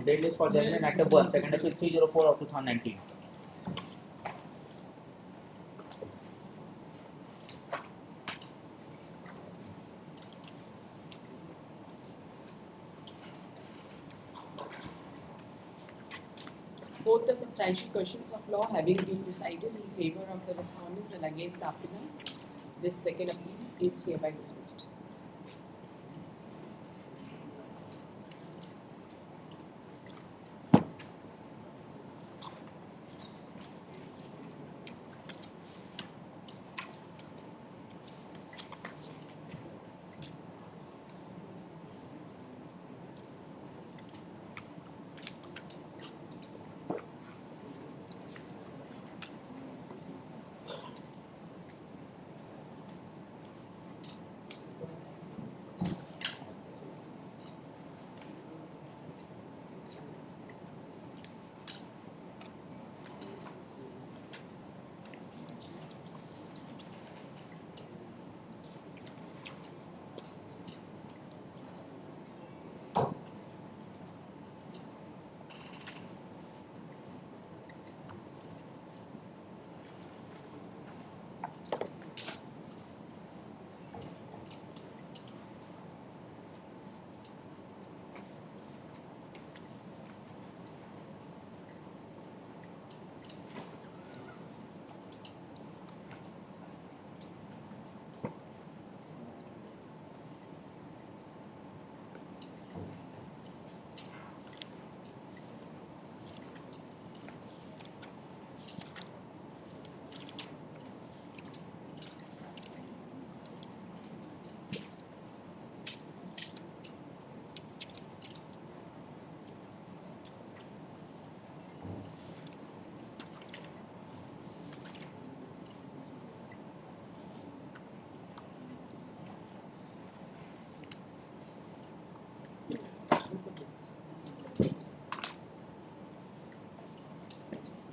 Date list for judgment at 1, second appeal 304 of 2019. Both the substantial questions of law having been decided in favor of the respondents and against the applicants, this second appeal is hereby dismissed.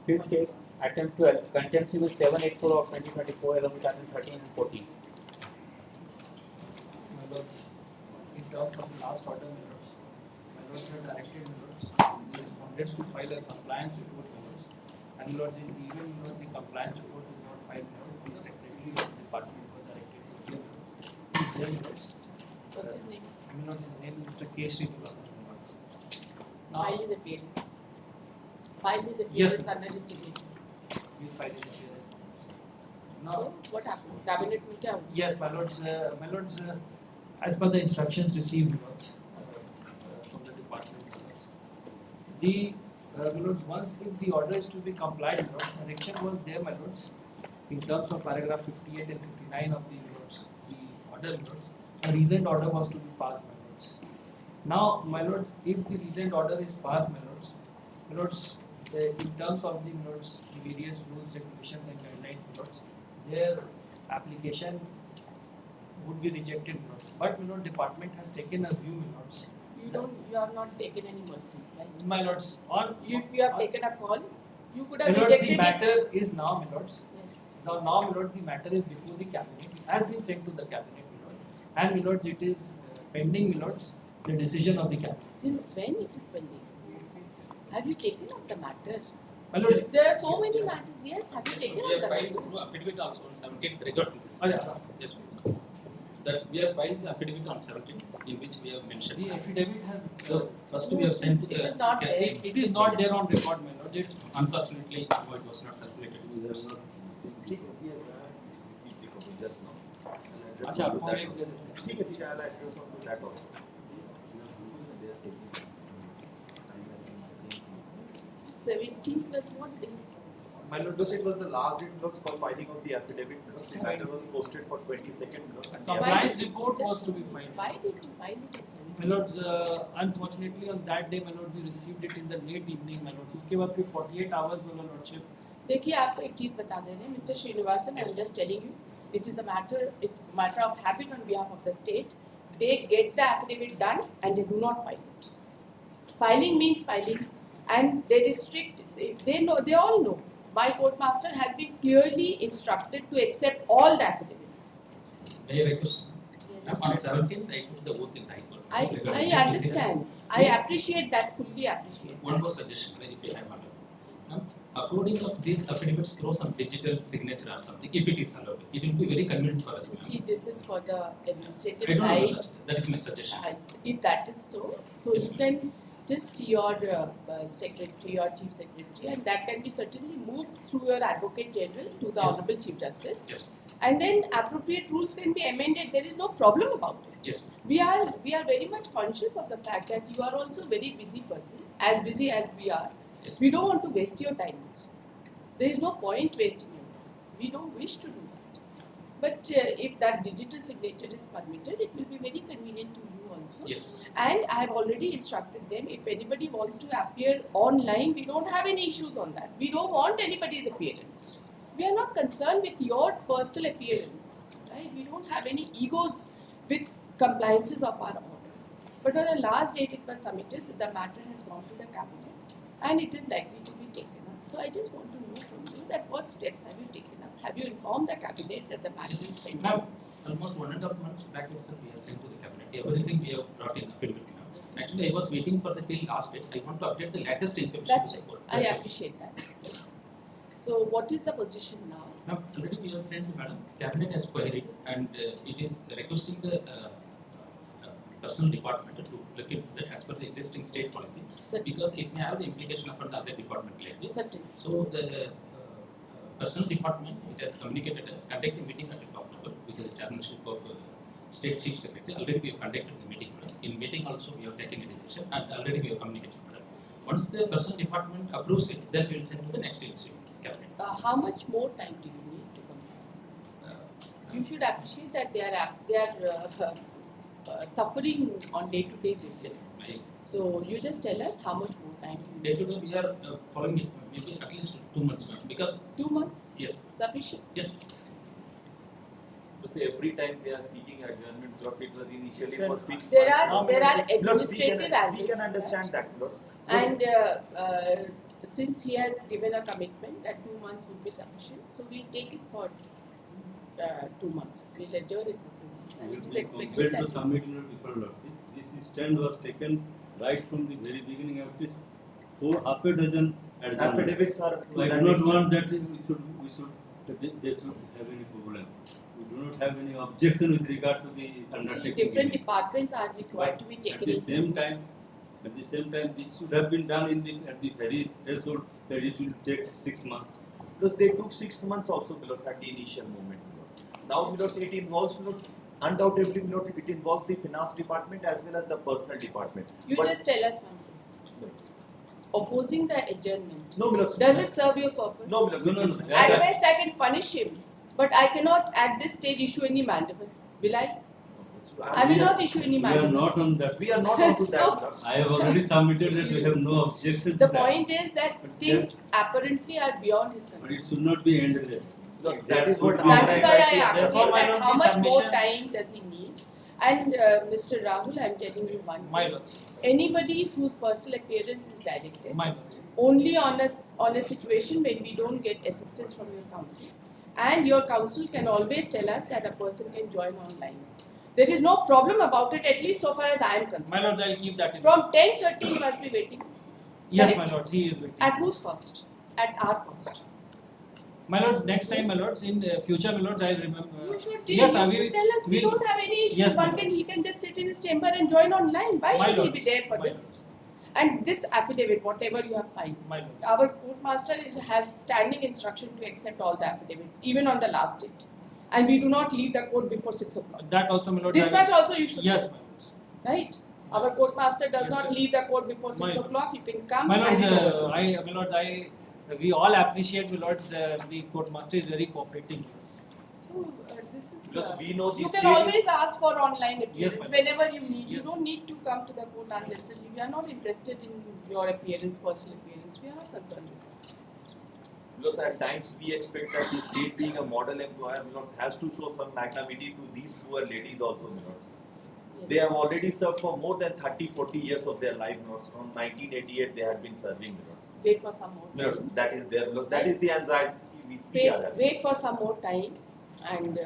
Fifth case, attempt 12, contention with 784 of 2024 along with item 13 and 14. My lord, in terms of the last order, my lords have directed the respondents to file a compliance report, my lords. And my lord, even the compliance report is not filed, my lord. The secretary of the department was directed to give my lords. What's his name? My lord, his name is Mr. K. Srinivasan, my lords. File his appearance. File his appearance Yes, under his signature. We filed his appearance. So what happened? Cabinet में क्या हुआ? Yes, my lords, as per the instructions received, my lords, from the department, my lords, my lords, once if the order is to be complied, my lords, direction was there, my lords, in terms of paragraph 58 and 59 of the lords, the order, my lords, a recent order was to be passed, my lords. Now, my lords, if the recent order is passed, my lords, in terms of the my lords, the various rules, regulations, and guidelines, my lords, their application would be rejected, my lords. But my lord, department has taken a view, my lords. You have not taken any mercy, right? My lords, If you have taken a call, you could my have lords, rejected the matter it. is now, my lords. Yes. Now, my lord, the matter is before the cabinet. It has been sent to the cabinet, my lord. And my lords, it is pending, my lords, the decision of the cabinet. Since when it is pending? Have you taken up the matter? My lords, There are so many matters. Yes, have you taken We up the have matter? filed affidavit also on 17th regarding this. Oh, yeah. Yes, that we have filed the affidavit on 17th, in which we have mentioned. the affidavit has. So first we have sent to the. It is not there. It is not there on record, my lord. It's Unfortunately, it was not circulated. अच्छा, form एक दे दो। 17th was what day? My lord, it was the last date for filing of the affidavit. The matter was posted for 22nd. Compliance report was to be filed. Why did you file it on 17th? My lords, unfortunately on that day, my lord, we received it in the late evening, my lord. उसके बाद फिर 48 hours वाला lordship. देखिए आपको एक चीज बता दे रहे हैं mister Srinivasan, I am just telling you it is a matter of habit on behalf of the state. They get the affidavit done and they do not file it. Filing means filing, and they restrict. They know. They all know. My court master has been clearly instructed to accept all the affidavits. May I request? Yes. On 17th, I took the oath in High Court. I understand, I appreciate that, fully appreciate. One more suggestion, if you have one. Uploading of these affidavits through some digital signature or something, if it is allowed, it will be very convenient for us. You see, this is for the administrative I don't know, side. that is my suggestion. If that is so, Yes, you can just your secretary or chief secretary, and that can be certainly moved through your advocate general to the Yes. honorable chief justice. Yes, And then appropriate rules can be amended. There is no problem about it. yes, We are very much conscious of the fact that you are also a very busy person, as busy as we are. yes. We don't want to waste your time. There is no point wasting your time. We don't wish to do that. But if that digital signature is permitted, it will be very convenient to you also. Yes, And I have already instructed them, if anybody wants to appear online, we don't have any issues on that. We don't want anybody's appearance. We are not concerned with your personal appearance, right? We don't have any egos with compliances of our order. But on the last date it was submitted, the matter has gone to the cabinet and it is likely to be taken up. So I just want to know from you that what steps have you taken up? Have you informed the cabinet that the matter is pending? ma'am, almost 1.5 months back itself we have sent to the cabinet. Everything we have brought in affidavit now. Actually, I was waiting for the till last date. I want to update the latest information. That's to the right. court. I That's all. appreciate that. Yes. So what is the position now? Now, already we have sent, madam, cabinet has queried and it is requesting the personal department to look into that as per the existing state policy, Certainly. because it may have the implication upon the other department like Certainly. So the personal department, it has communicated us, conduct a meeting at the top level with the chairmanship of state chief secretary. Already we have conducted the meeting, madam. In meeting also we have taken a decision and already we have communicated with them. Once the personal department approves it, then we will send to the next state cabinet. How much more time do you need to complete? You should appreciate that they are suffering on day-to-day basis. Yes, So you just tell us how much more time you day need. to day we are following it maybe at least 2 months now, because 2 months? yes, Sufficient? yes, To say every time they are seeking adjournment because it was initially It's for an- 6 There months. are Because administrative we angles can to understand that. that. Because And since he has given a commitment that 2 months would be sufficient, so we'll take it for 2 months. We'll adjourn it for 2 months, and it is expected Compared to that. submitting before Lordship, this stand was taken right from the very beginning, at least 4 half a dozen adjournments. affidavits are to I that do not extent. want that they should have any problem. We do not have any objection with regard to the See, undertaking. different departments are required to be At taken the into. same time, this should have been done at the very threshold that it will take 6 months. Because they took 6 months also because at the initial moment. Because now because it involves undoubtedly it involves the finance department as well as the personal department. You But- just tell us one thing. Opposing the adjournment, No, Milos. does it serve your purpose? No, Milos. No. At best, I can punish him, but I cannot at this stage issue any mandamus. Will I? I will not issue any We are mandamus. not on that. We are not on to So- that. Milos. I have already submitted that we have no objection to The that. point is that But things apparently are beyond his But control. it should not be endless. Because that is what That is why I asked Therefore, him my that lord, how the much more submission- time does he need? And Mr. Rahul, I am telling you one My thing. lord, Anybody whose personal appearance is directed my lord. only on a situation when we don't get assistance from your council. And your council can always tell us that a person can join online. There is no problem about it, at least so far as I am My concerned. lord, I'll keep that in. From 10:30 you must be waiting. Yes, correct? my lord, he is waiting. At whose cost? At our cost. My lords, next time, my Yes. lords, in future, my lords, I'll remember. You should, Yes, you I should will- tell us we will- don't have any issues. Yes, One my can he can just sit in his chamber and join online. Why My should he lords, be there for my this? And this affidavit, whatever you have filed, My lord. our court master has standing instruction to accept all the affidavits, even on the last date. And we do not leave the court before 6 o'clock. That also, my lord. This I will- much also you should Yes, know, my lords. right? Our court master does Yes, not sir. leave the court before 6 My lord. o'clock. You can come My and lords, we all appreciate, my lords, the court master is very cooperating. So this is. Because we know the You can state- always ask for online appearance ma'am. whenever you need. You Yes. don't need to come to the court unnecessarily. We are not interested in your appearance, personal appearance. We are not concerned with that. Because at times we expect that the state being a model employer has to show some magnanimity to these poor ladies also. Yes. They have already served for more than 30-40 years of their life. From 1988 they have been serving. Wait for some more time. That is there. That is the anxiety we are having. Wait for some more time, and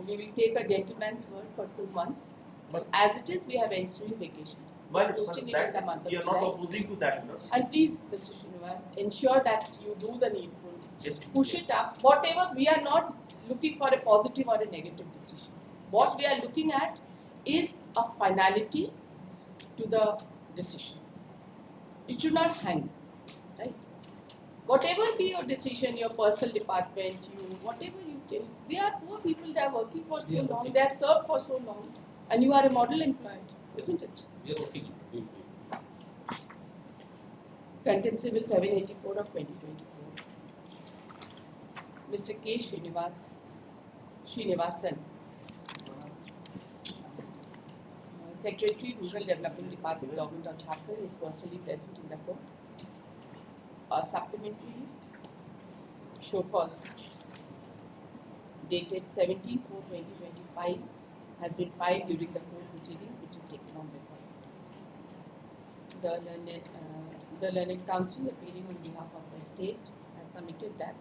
we will take a gentleman's word for 2 months. But as it is, we have ensuing vacation. Why are not? posting it in the month of We are not July. opposing to that, Lord. And please, Mr. Srinivas, ensure that you do the needful. Yes. Push it up. Whatever, we are not looking for a positive or a negative decision. What we are looking at is a finality to the decision. It should not hang, right? Whatever be your decision, your personal department, whatever you take, they are poor people, they are working for so Yeah, long, okay. they have served for so long, and you are a model employee, isn't it? We are working on it. We will do it. Contempt Civil 784 of 2024. Mr. K. Srinivasan, Secretary, Rural Development Department, Government of Jharkhand, is personally present in the court. A supplementary show cause dated 17/4/2025 has been filed during the court proceedings, which is taken on record. The learned counsel appearing on behalf of the state has submitted that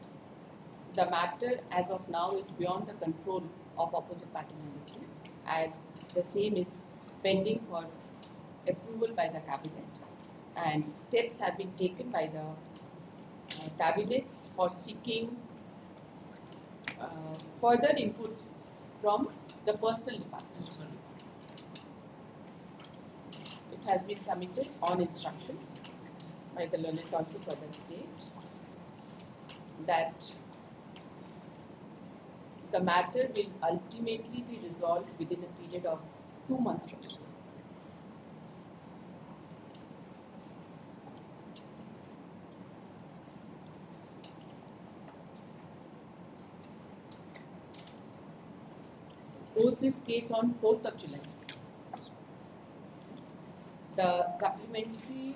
the matter as of now is beyond the control of opposite party number 2, as the same is pending for approval by the cabinet, and steps have been taken by the cabinet for seeking further inputs from the personal department. It has been submitted on instructions by the learned counsel for the state that the matter will ultimately be resolved within a period of 2 months from now. Posed this case on 4th of July. The supplementary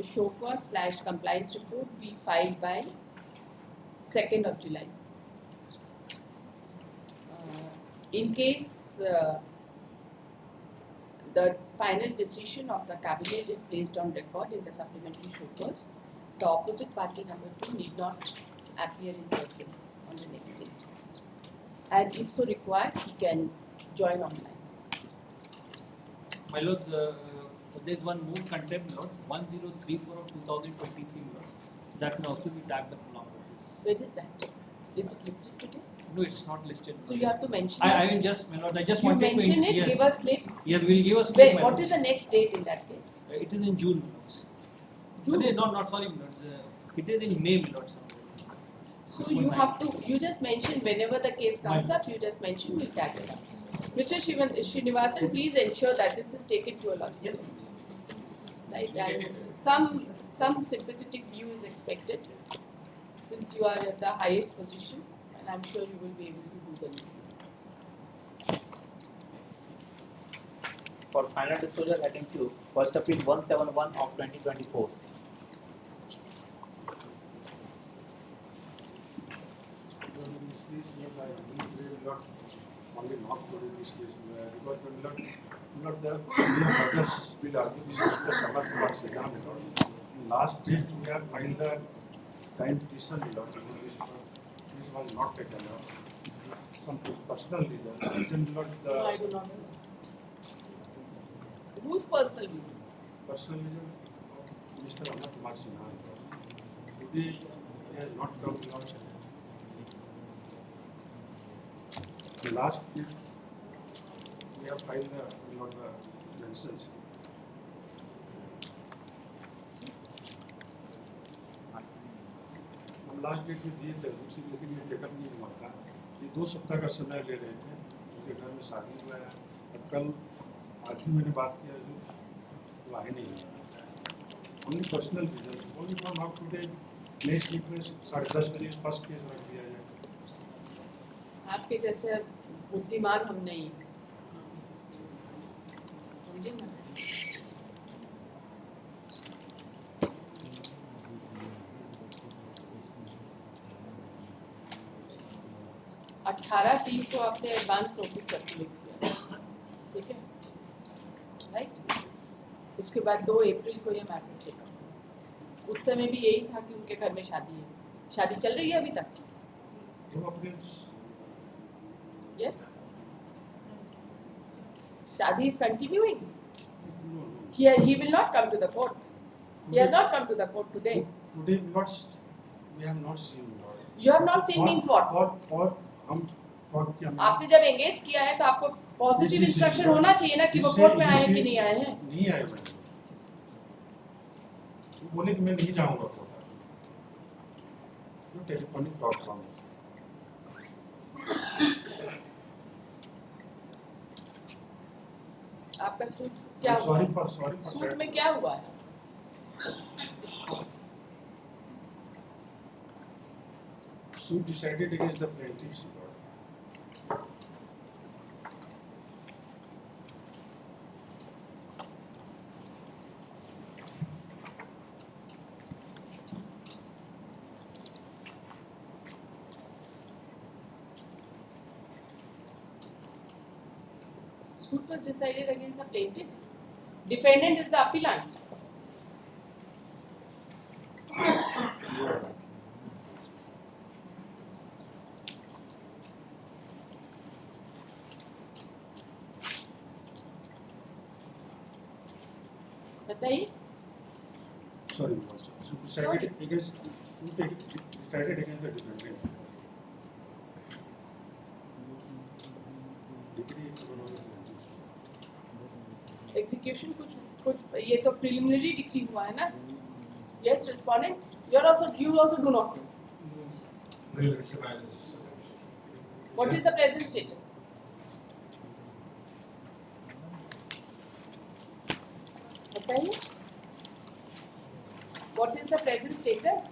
show cause / compliance report be filed by 2nd of July. In case the final decision of the cabinet is placed on record in the supplementary show cause, the opposite party number 2 need not appear in person on the next date. And if so required, he can join online. My lord, there is one more contempt, Lord, 1034 of 2023, Lord. That may also be tagged upon notice. Where is that? Is it listed today? No, it's not listed. So you have to mention I it. will just, my lord, I just You wanted mention to it, yes. give a slip. Yeah, we will give us. Wait, what is the next date in that case? It is in June, my lords. June? No, not sorry, my lords. It is in May, my lords. So you have to, you just mention whenever the case comes up, you just mention, we'll tag it up. Mr. Srinivasan, please ensure that this is taken to a lawyer. Yes. Right, and some sympathetic view is expected, since you are at the highest position, and I'm sure you will be able to do the needful. For final disclosure, heading 2, first appeal 171 of 2024. Only not for this case because we not there. Others will argue this is the Sabha Kumar Sinha. Last date we have filed the time petition. This was not taken up. Some personal reason. Then No, I do not know. Whose personal reason? personal reason of Mr. Kumar Sinha. Today he has not come. Last week we have filed the mentions. हम last date में दिए थे उसी लेकिन ये take up नहीं हुआ था ये 2 सप्ताह का समय ले रहे थे उनके घर में शादी हुआ है और कल आज ही मैंने बात किया जो वो आए नहीं only personal reason only from how today next week में 10:30 बजे फर्स्ट केस रख दिया जाए। आपके जैसे बुद्धिमान हम नहीं, समझे ना? अठारह 3 को आपने एडवांस नोटिस सर्कुलेट किया, ठीक है, राइट? उसके बाद 2 अप्रैल को ये मैटर टेक। उस समय भी यही था कि उनके घर में शादी है, शादी चल रही है अभी तक? 2 अप्रैल Yes. Shadi is continuing. He will not come to the court. He has not come to the court today. Today we have not seen Lord. You have not seen means what? और हम और क्या आपने जब engage किया है तो आपको positive Yes, yes, instruction yes. होना चाहिए ना कि वो इससे- कोर्ट में आए हैं इससे- कि नहीं आए हैं. नहीं आए मैडम, वो बोले कि मैं नहीं जाऊंगा कोर्ट. Telephonic problem. आपका सूट क्या हुआ? सॉरी फॉर सूट में क्या हुआ है? Suit decided against the plaintiffs. Lord. Suit was decided against the plaintiff. Defendant is the appellant. बताइए. Sorry, decided against the defendant. Deputy economic plaintiff. Execution कुछ ये तो प्रिलिमिनरी डिक्री हुआ है ना. Yes respondent, you also do not know what is the present status. बताइए, what is the present status.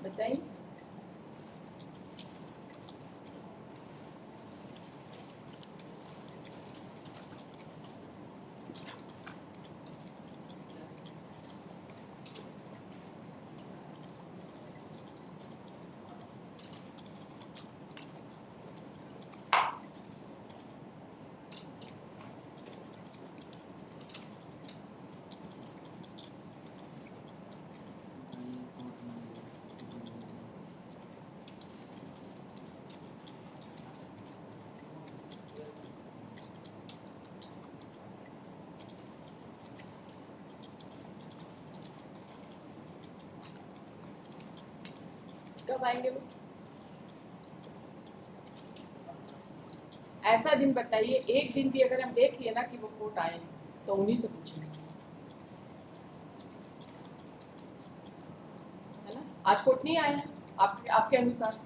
बताइए. कब आएंगे वो? ऐसा दिन बताइए, एक दिन भी अगर हम देख लिए ना कि वो कोर्ट आए हैं तो उन्हीं से पूछेंगे, है ना. आज कोर्ट नहीं आए हैं आपके अनुसार.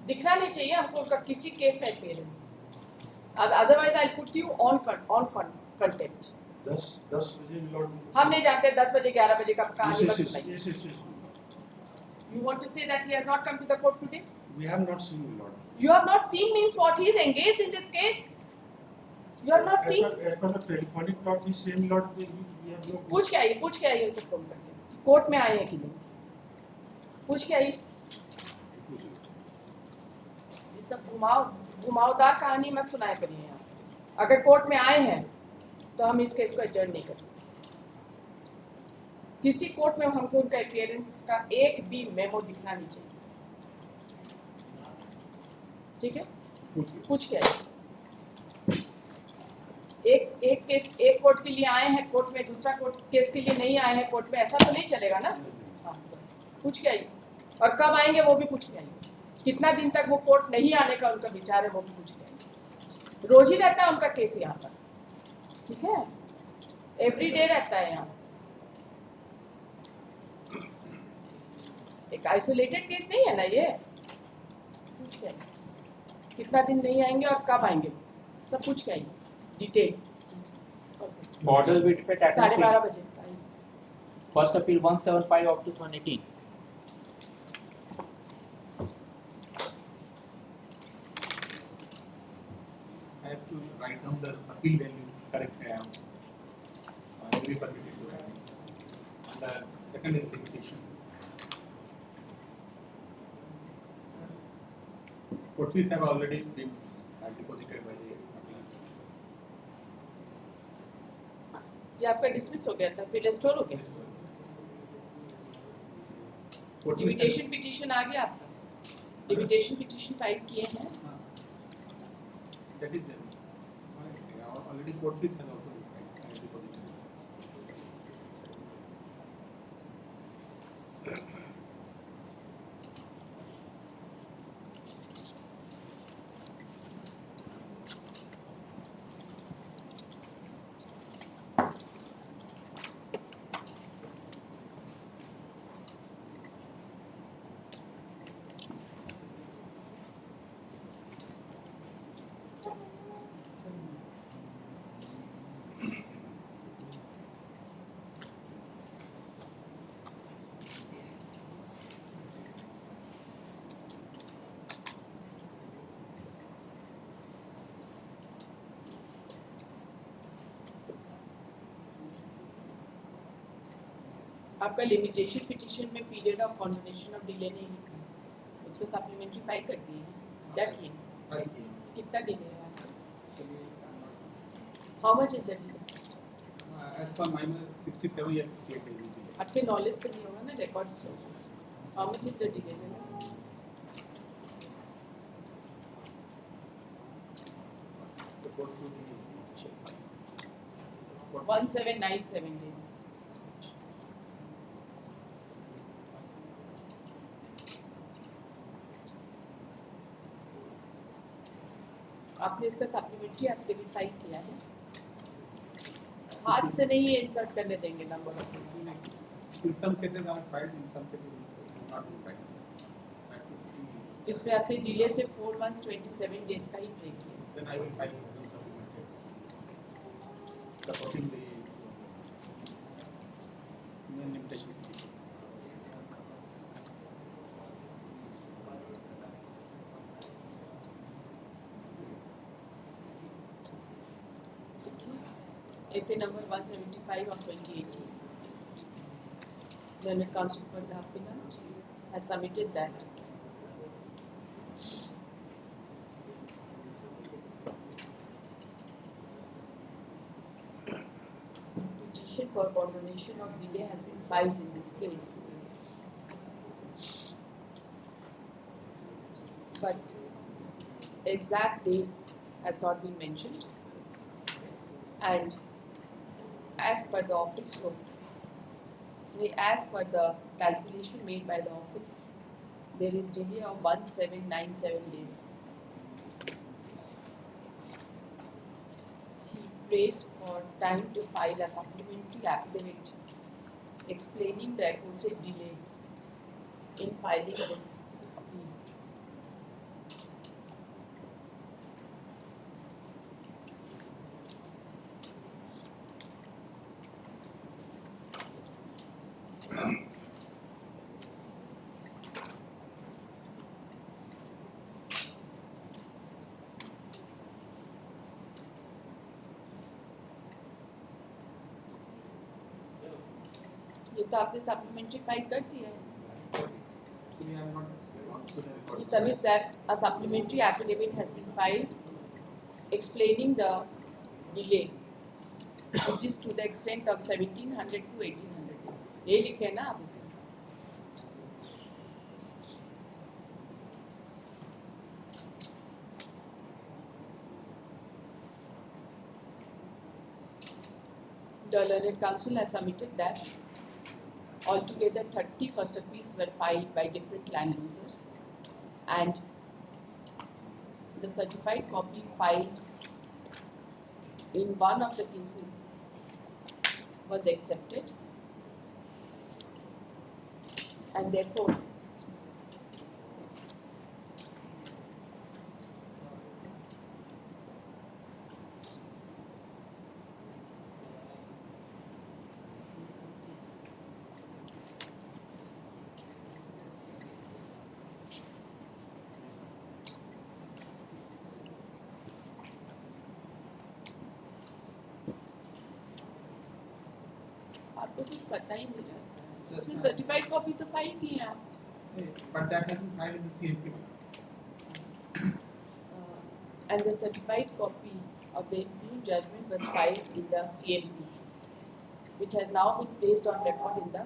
दिखना नहीं चाहिए हमको उनका किसी केस का appearance. Otherwise I put you on content. 10 बजे लॉर्ड. हम नहीं जानते 10 बजे 11 बजे का कहानी मत सुनाइए. Yes. You want to say that he has not come to the court today? We have not seen Lord. You have not seen means what? He is engaged in this case. You have not seen. As per the telephonic talk, the same Lord we have no. पूछ के आइए उनसे phone करके court में आए हैं कि नहीं. पूछ के आइए. ये सब घुमावदार कहानी मत सुनाया करिए यहाँ. अगर कोर्ट में आए हैं तो हम इस केस को एडजर्न नहीं करेंगे. किसी कोर्ट में हमको उनका अपीयरेंस का एक भी मेमो दिखना नहीं चाहिए. ठीक है, पूछ के आइए. एक केस एक कोर्ट के लिए आए हैं, कोर्ट में दूसरा कोर्ट केस के लिए नहीं आए हैं कोर्ट में, ऐसा तो नहीं चलेगा ना. हाँ, बस पूछ के आइए. और कब आएंगे वो भी पूछ के आइए. कितना दिन तक वो कोर्ट नहीं आने का उनका विचार है वो भी पूछ के आइए. रोज ही रहता है उनका केस यहाँ पर, ठीक है, एवरी डे रहता है यहाँ। एक आइसोलेटेड केस नहीं है ना ये, पूछ के आइए। कितना दिन नहीं आएंगे और कब आएंगे सब पूछ के आइए डिटेल। Border with Fed 12:30 बजे आइए। First appeal 175 of 2018. I have to write down the appeal value, correct every particular. And the second is limitation. Court fees have already been deposited by the applicant. ये आपका dismiss हो गया था, फिर restore हो गया। Court fees लिमिटेशन पिटीशन आ गया आपका, लिमिटेशन पिटीशन फाइल किए हैं। that is there. Already court fees has also been deposited. आपका लिमिटेशन पिटीशन में पीरियड ऑफ कॉन्डोनेशन ऑफ डिले नहीं लिखा, उसको सप्लीमेंट्री फाइल कर दिए हैं, क्या किए, कितना डिले है आपका, how much is the delay? As per mine, 67 years, 68 days. आपके नॉलेज से नहीं होगा ना, रिकॉर्ड से होगा। How much is the delay? Tell us. The court fees check. 1797 days। आपने इसका सप्लीमेंट्री एफिडेविट फाइल किया है, हाथ से नहीं ये इंसर्ट करने देंगे number of days. In some cases are filed, in some cases not been filed. I have to see. जिसमें आपने डिले से 4 months 27 days का ही ब्रेक किया। Then I will file the supplementary. Supporting the main limitation. FA number 175 of 2018. Learned counsel for the appellant has submitted that petition for condonation of delay has been filed in this case. But exact days has not been mentioned, and as per the office code, as per the calculation made by the office, there is delay of 1797 days. He prays for time to file a supplementary affidavit explaining the aforesaid delay in filing this appeal. ये तो आपने supplementary file कर दिया है। Actually, I am not on to the record. He submits that a supplementary affidavit has been filed explaining the delay, which is to the extent of 1700 to 1800 days. ये लिखे है ना आप इसमें? The learned counsel has submitted that altogether 30 first appeals were filed by different land users, and the certified copy filed in one of the cases was accepted, and therefore आपको कुछ पता ही नहीं रहा, इसमें सर्टिफाइड कॉपी तो file की है आप, But that has been filed in the CMP. and the certified copy of the impugn judgment was filed in the CMP, which has now been placed on record in the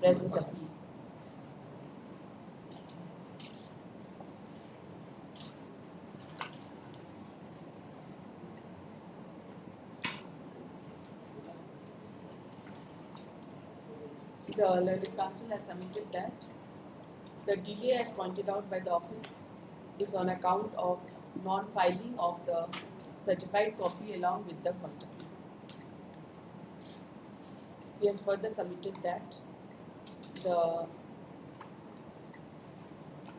present appeal. The learned counsel has submitted that the delay, as pointed out by the office, is on account of non-filing of the certified copy along with the first appeal. He has further submitted that the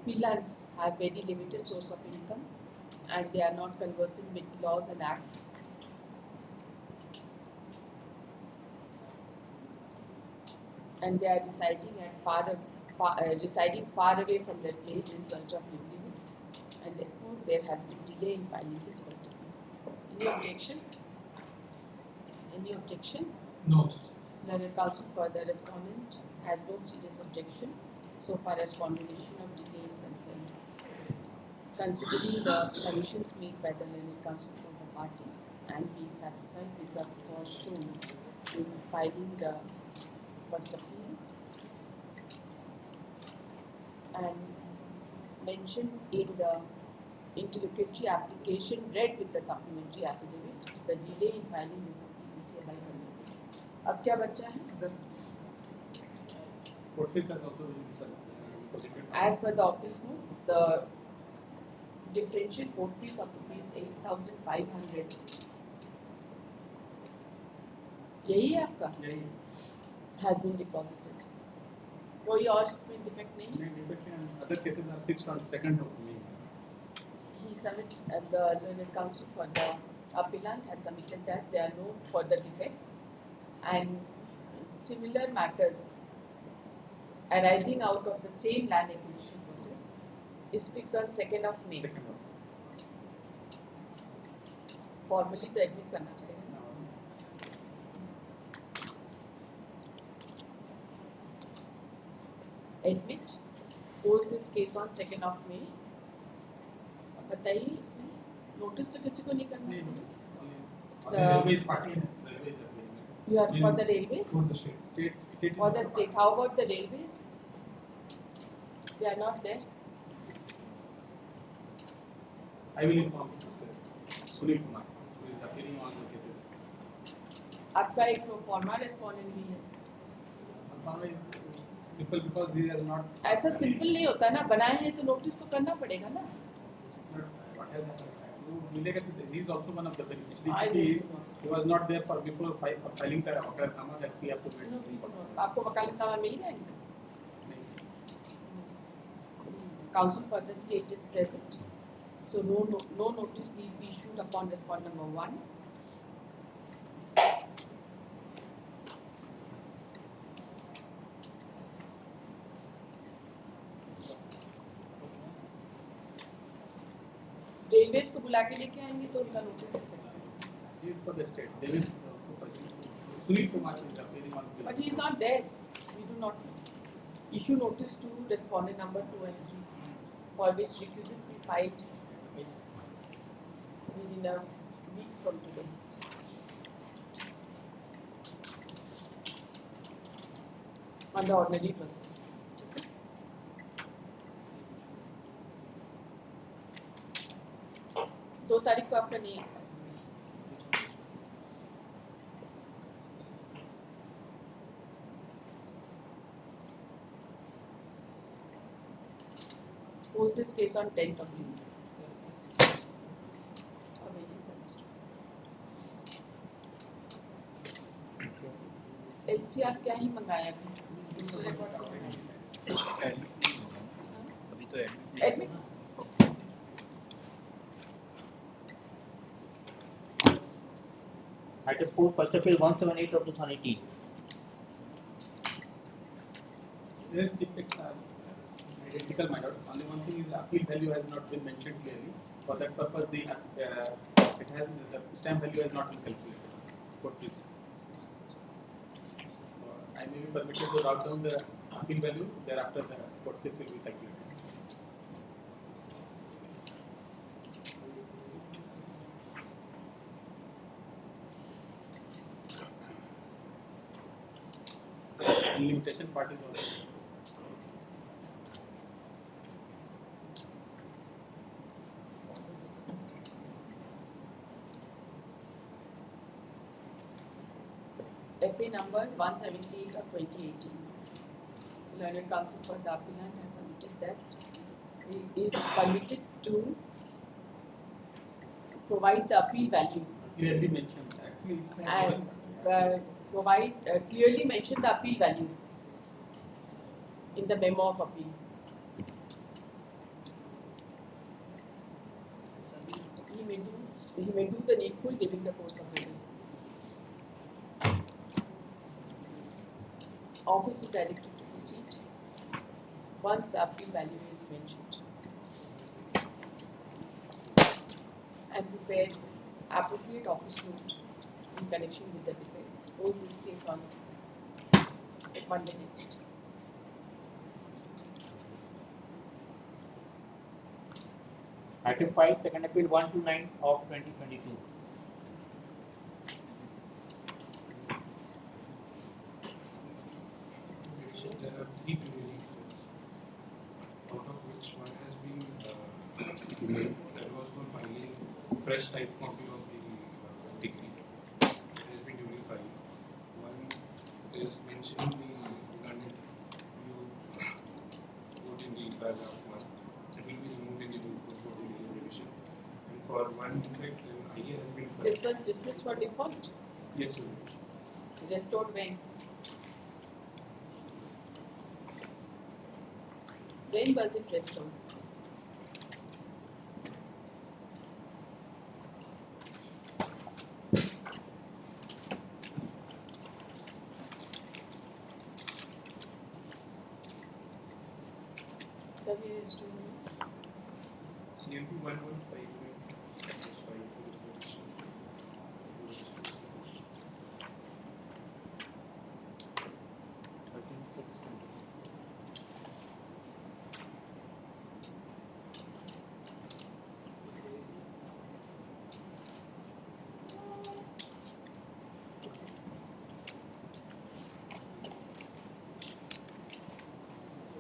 appellants have very limited source of income and they are not conversant with laws and acts. And they are residing far away from their place in search of livelihood, and therefore there has been delay in filing this first appeal. Any objection? Any objection? No. Learned counsel for the respondent has no serious objection so far as condonation of delay is concerned. Considering the submissions made by the learned counsel for the parties and being satisfied with the cause shown in filing the first appeal and mentioned in the interlocutory application read with the supplementary affidavit, the delay in filing this appeal is hereby terminated. अब क्या बच्चा है? Court fees has also been prosecuted. As per the office note, the differential court fees of rupees 8,500. यही है आपका? यही Has been deposited. कोई और इसमें डिफेक्ट नहीं? defect and other cases are fixed on 2nd of May. He submits, the learned counsel for the appellant has submitted that there are no further defects and similar matters arising out of the same land acquisition process is fixed on 2nd of May. 2nd of Formally तो admit करना पड़ेगा ना. Admit, pose this case on 2nd of May. अब बताइए इसमें notice तो किसी को नहीं करना है. the railways party and railways are very good. You are for the railways? For the state For the state. How about the railways? They are not there. I will inform Mr. Sunil Kumar, who is appearing on the cases. आपका एक proforma respondent भी है. Simple because he has not. ऐसा simple नहीं होता ना, बनाए हैं तो नोटिस तो करना पड़ेगा ना. What has happened? मिलेगा तो he is also one of the beneficiaries. I He was not there for before filing the वकालतनामा that we have to wait. आपको वकालतनामा मिल जाएगा. Counsel for the state is present, so no notice need be issued upon respondent number 1. Railways को बुला के लेके आएंगे तो उनका notice accept करेंगे. He is for the state. There is also for Sunil Kumar is appearing on. But he is not there. We do not know. Issue notice to respondent number 2 and 3, for which requisites be filed within a week from today. Under ordinary process. 2 तारीख को आपका नहीं आता. Pose this case on 10th of June. LCR क्या ही मंगाया अभी दूसरे record से मंगाया अभी तो admit Item 4, first appeal 178 of 2018. Yes, defects are identical, my lord. Only one thing is the appeal value has not been mentioned clearly. For that purpose, the stamp value has not been calculated. Court, please. I may be permitted to write down the appeal value. Thereafter, the court fee will be calculated. And limitation part is also. FA number 178 of 2018. Learned Counsel for the appellant has submitted that he is permitted to provide the appeal value Clearly mentioned. Actually, it's and clearly mention the appeal value in the memo of appeal. He may do the needful during the course of the day. Office is directed to proceed once the appeal value is mentioned and prepare appropriate office note in connection with the defense. Suppose this case on Monday next. Item 5, second appeal 129 of 2022. There are three preliminary hearings, out of which one has been that was for filing fresh type copy of the decree. It has been duly filed. One is mentioning the learned view quote in the paragraph 1 that will be removed in the due course of the revision. And for one defect, an IA has been filed. This was dismissed for default. Yes, sir. Restored when? When was it restored? The way restored. CMP 115 was filed for restoration.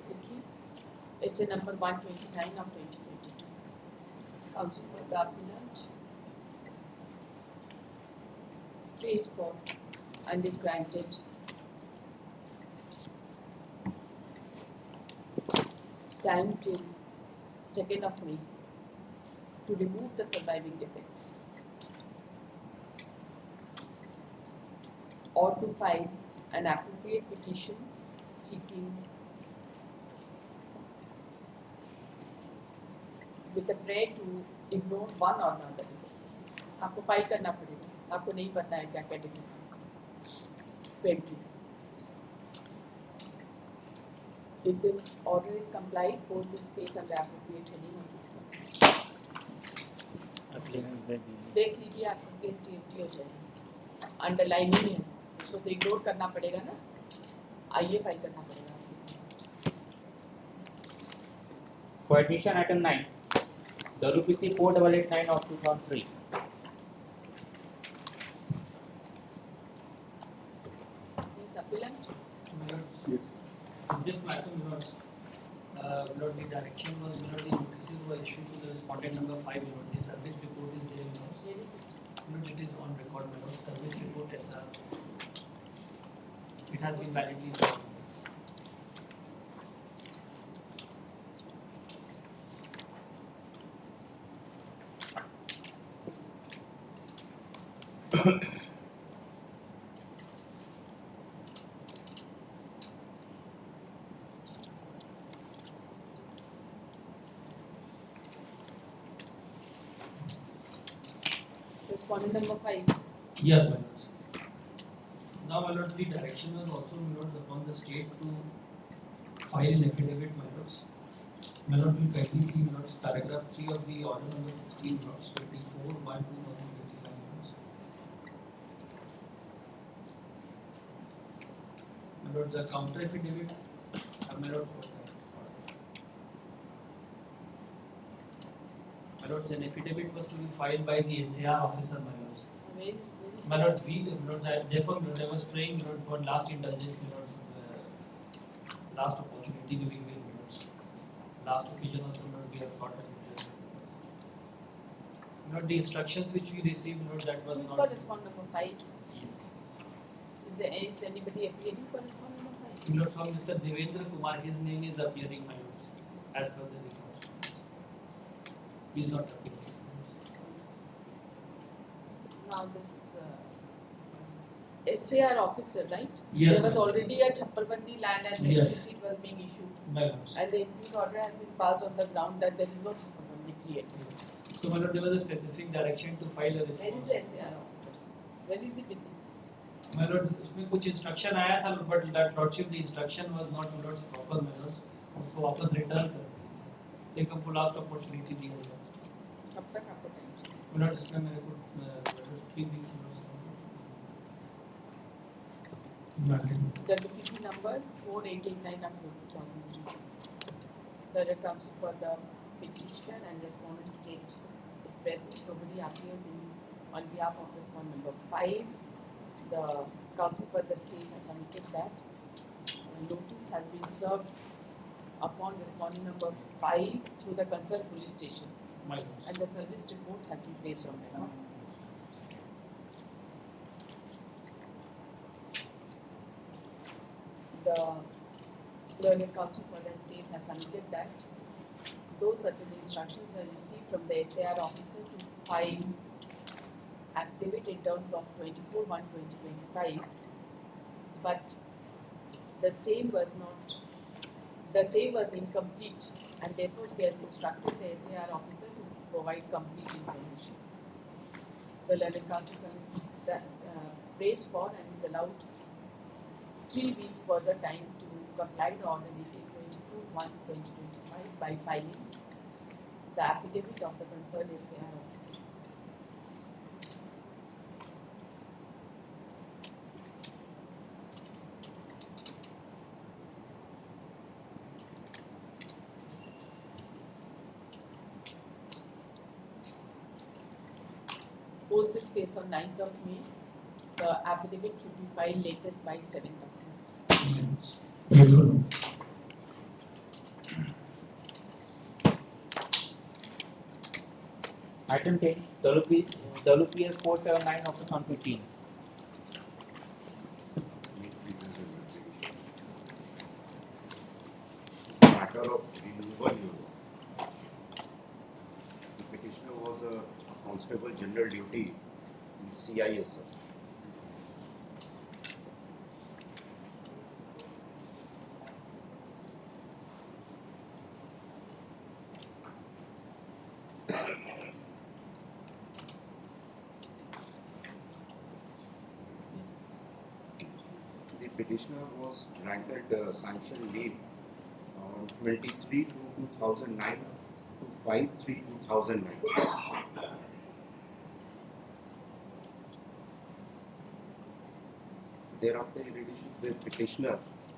Okay. Essay number 129 of 2022. Counsel for the appellant. Praise for and is granted. Time till 2nd of May to remove the surviving defects or to file an appropriate petition seeking with a prayer to ignore one or the other defects. आपको file करना पड़ेगा, आपको नहीं पता है क्या category है. If this order is complied, post this case under appropriate heading on 6th of May. देख लीजिए आपका केस TFT हो जाएगा. अंडरलाइन नहीं है, इसको तो इग्नोर करना पड़ेगा ना. आइए फाइल करना पड़ेगा आपको. For admission, item 9, WPC 4889 of 2003. Yes, appellant. Yes. This matter was, Lord, the direction was, Lord, the notices were issued to the respondent number 5, Lord, the service report is there, Lord. Where is it? Lord, it is on record, my Lord, service report SR. It has been validly served. Correspondent number 5. Yes, my lords. Now, my lords, the direction was also, my lords, upon the state to file an affidavit, my lords. My lords, will kindly see, my lords, paragraph 3 of the order number 16, my lords, 24, 1, 2025, my lords. My lords, a counter affidavit, my lords, my lords, an affidavit was to be filed by the SAR officer, my lords. Where is My lord, my lord, therefore, my lord, I was praying, my lord, for last indulgence, my lord, last opportunity giving me, my lord. Last occasion also, my lord, we have sought an indulgence. My lord, the instructions which we received, my lord, that Who was is not. correspondent number 5? Is anybody appearing correspondent number 5? My lord, from Mr. Devendra Kumar, his name is appearing, my lords, as per the records. He is not appearing. Now this SAR officer, right? Yes, There was ma'am. already a Chapparabandi land and Yes. receipt was being issued. My lords. And the impeachment order has been passed on the ground that there is no Chapparabandi created. So, my lord, there was a specific direction to file a response. Where is the SAR officer? Where is he busy? My lord, इसमें कुछ instruction आया था, but that lordship the instruction was not, my lord, proper, my lord. उसको वापस return कर दिया। एक हमको लास्ट अपॉर्चुनिटी दी है। कब तक आपको टाइम? my lord, इसमें मेरे को 3 weeks WPC number 4889 of 2003. The counsel for the petitioner and respondent state is present. Nobody appears on behalf of respondent number 5. The counsel for the state has submitted that. Notice has been served upon respondent number 5 through the concerned police station, my lord. and the service report has been placed on record. The learned counsel for the state has submitted that though certain instructions were received from the SAR officer to file affidavit in terms of 24/1/2025, but the same was incomplete, and therefore he has instructed the SAR officer to provide complete information. The learned counsel submits the praise for and is allowed 3 weeks further time to comply the order dated 24/1/2025 by filing the affidavit of the concerned SAR officer. Post this case on 9th of May, the affidavit should be filed latest by 7th of May. Grateful. Item 10, WPS 479 Office 115. Matter of removal, the petitioner was a constable general duty in CISF. Yes. The petitioner was granted sanction leave on 23/2/2009 to 5/3/2009. Thereafter, in addition, the petitioner